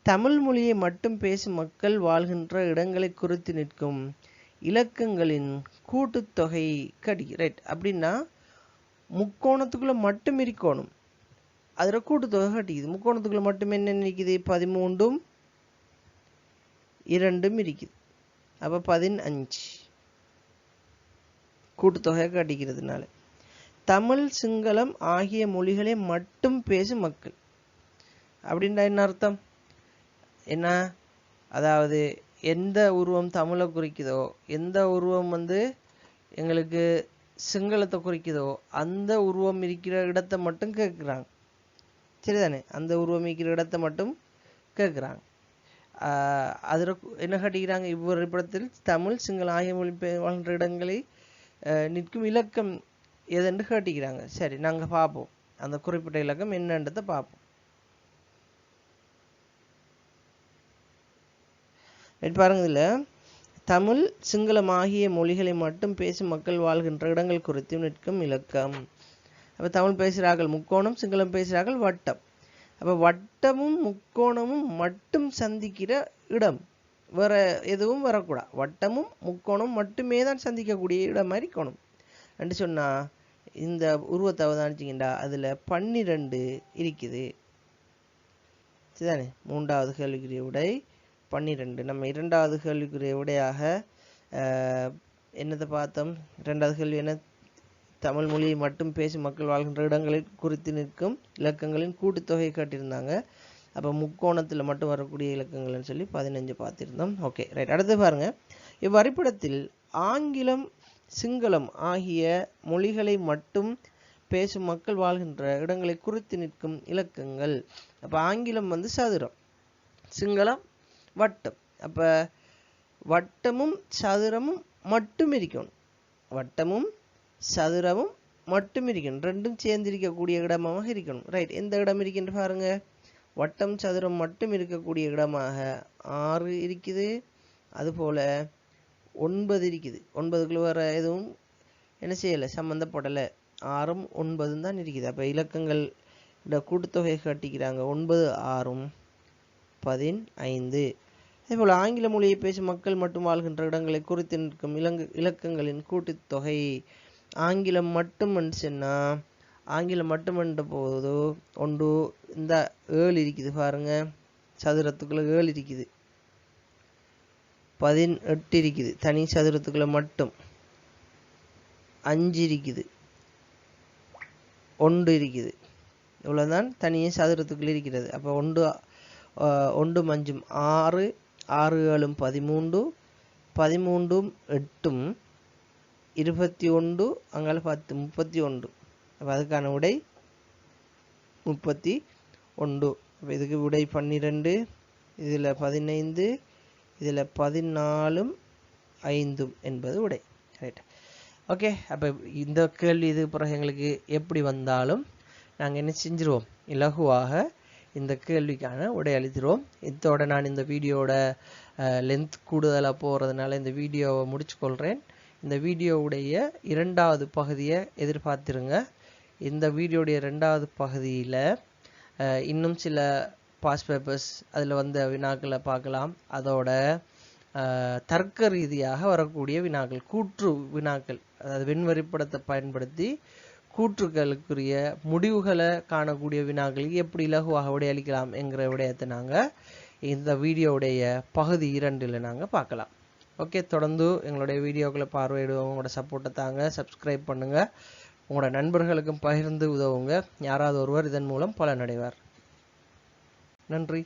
தமிழ் மொழியை மட்டும் பேசும் மக்கள் வாழ்கின்ற இடங்களை குறித்து நிற்கும் இலக்கங்களின் கூட்டுத்தொகை கடி. ரைட். அப்படின்னா முக்கோணத்துக்குள்ளே மட்டும் இருக்கணும், அதில் கூட்டுத்தொகை கட்டிக்குது. முக்கோணத்துக்குள்ளே மட்டும் என்ன இருக்குது? 13, 2 இருக்குது. அப்போ 15 கூட்டுத்தொகை கட்டிக்கிறதுனால தமிழ் சிங்களம் ஆகிய மொழிகளை மட்டும் பேசும் மக்கள் அப்படின்னா என்ன அர்த்தம்? என்ன, அதாவது எந்த உருவம் தமிழை குறிக்குதோ, எந்த உருவம் எங்களுக்கு சிங்களத்தை குறிக்குதோ அந்த உருவம் இருக்கிற இடத்தை மட்டும் கேட்குறாங்க. சரிதானே? அந்த உருவம் இருக்கிற இடத்தை மட்டும் கேட்குறாங்க. அதில் என்ன கட்டிக்கிறாங்க? இவ்வரைபடத்தில் தமிழ் சிங்களம் ஆகிய மொழி வாழ்கின்ற இடங்களை நிற்கும் இலக்கம் எதுன்னு கேட்டிக்கிறாங்க. சரி, நாங்கள் பார்ப்போம் அந்த குறிப்பிட்ட இலக்கம் என்னன்றதை பார்ப்போம். பாருங்க, இதில் தமிழ் சிங்களம் ஆகிய மொழிகளை மட்டும் பேசும் மக்கள் வாழ்கின்ற இடங்கள் குறித்து நிற்கும் இலக்கம். அப்போ தமிழ் பேசுகிறார்கள் முக்கோணம், சிங்களம் பேசுகிறார்கள் வட்டம். அப்போ வட்டமும் முக்கோணமும் மட்டும் சந்திக்கிற இடம் வேற எதுவும் வரக்கூடாது. வட்டமும் முக்கோணம் மட்டுமே தான் சந்திக்கக்கூடிய இடம் மாதிரி இருக்கணும் என்று சொன்னா இந்த உருவத்தை அவதானிச்சிங்கடா அதில் 12 இருக்குது. சரிதானே? மூன்றாவது கேள்விக்குரிய விடை 12. நம்ம இரண்டாவது கேள்விக்குரிய விடையாக என்னத்தை பார்த்தோம்? இரண்டாவது கேள்வி என்ன? தமிழ் மொழியை மட்டும் பேசும் மக்கள் வாழ்கின்ற இடங்களில் குறித்து நிற்கும் இலக்கங்களின் கூட்டுத்தொகையை காட்டியிருந்தாங்க. அப்போ முக்கோணத்தில் மட்டும் வரக்கூடிய இலக்கங்கள்னு சொல்லி 15 பார்த்துருந்தோம். Okay right. அடுத்து பாருங்க, இவ்வரைபடத்தில் ஆங்கிலம் சிங்களம் ஆகிய மொழிகளை மட்டும் பேசும் மக்கள் வாழ்கின்ற இடங்களை குறித்து நிற்கும் இலக்கங்கள். அப்போ ஆங்கிலம் வந்து சதுரம், சிங்களம் வட்டம். அப்போ வட்டமும் சதுரமும் மட்டும் இருக்கணும். வட்டமும் சதுரமும் மட்டும் இருக்கணும். ரெண்டும் சேர்ந்திருக்கக்கூடிய இடமாக இருக்கணும். ரைட். எந்த இடம் இருக்கின்ற பாருங்க. வட்டம் சதுரம் மட்டும் இருக்கக்கூடிய இடமாக 6 இருக்குது. அதுபோல் 9 இருக்குது. 9க்குள்ள வர எதுவும் என்ன செய்யலை, சம்மந்தப்படலை. 6ம் 9ம் தான் இருக்குது. அப்போ இலக்கங்கள் கூட்டுத்தொகை காட்டிக்கிறாங்க. 9 6ம் 15. அதேபோல் ஆங்கில மொழியை பேசும் மக்கள் மட்டும் வாழ்கின்ற இடங்களை குறித்து நிற்கும் இலக்கங்களின் கூட்டுத்தொகை. ஆங்கிலம் மட்டும் சொன்னா ஆங்கிலம் மட்டும் என்ற போது ஒன்று இந்த 7 இருக்குது பாருங்க. சதுரத்துக்குள்ள 7 இருக்குது. 18 இருக்குது தனி சதுரத்துக்குள்ள மட்டும். 5 இருக்குது. 1 இருக்குது. இவ்வளோதான் தனியே சதுரத்துக்குள்ள இருக்கிறது. அப்போ 1 1 5 6, 6 7 13, 13 8 21, அங்கால 10 31. அப்போ அதுக்கான விடை 31. அப்போ இதுக்கு விடை 12, இதில் 15, இதில் 14, 5 என்பது விடை. ரைட். ஓகே. அப்போ இந்த கேள்வி இது பிறகு எங்களுக்கு எப்படி வந்தாலும் நாங்கள் என்ன செஞ்சிருவோம், இலகுவாக இந்த கேள்விக்கான விடை அளித்திருவோம். இதோட நான் இந்த வீடியோட லென்த் கூடுதலாக போகிறதுனால இந்த வீடியோவை முடிச்சுக்கொள்கிறேன். இந்த வீடியோவுடைய 2வது பகுதியை எதிர்பார்த்துருங்க. இந்த வீடியோடைய 2வது பகுதியில் இன்னும் சில பாஸ் பேப்பர்ஸ் அதில் வந்த வினாக்களை பார்க்கலாம். அதோட தர்க்க ரீதியாக வரக்கூடிய வினாக்கள், கூற்று வினாக்கள், அதாவது வெண்வரிப்படத்தை பயன்படுத்தி கூற்றுக்களுக்குரிய முடிவுகளை காணக்கூடிய வினாக்களுக்கு எப்படி இலகுவாக விடையளிக்கலாம் என்கிற விடயத்தை நாங்கள் இந்த வீடியோவுடைய பகுதி 2ல் நாங்கள் பார்க்கலாம். ஓகே. தொடர்ந்து எங்களுடைய வீடியோக்களை பார்வையிடுவோம். உங்களோட சப்போர்ட்டை தாங்க. சப்ஸ்கிரைப் பண்ணுங்கள். உங்களோட நண்பர்களுக்கும் பகிர்ந்து உதவுங்க. யாராவது ஒருவர் இதன் மூலம் பலனடைவார். நன்றி.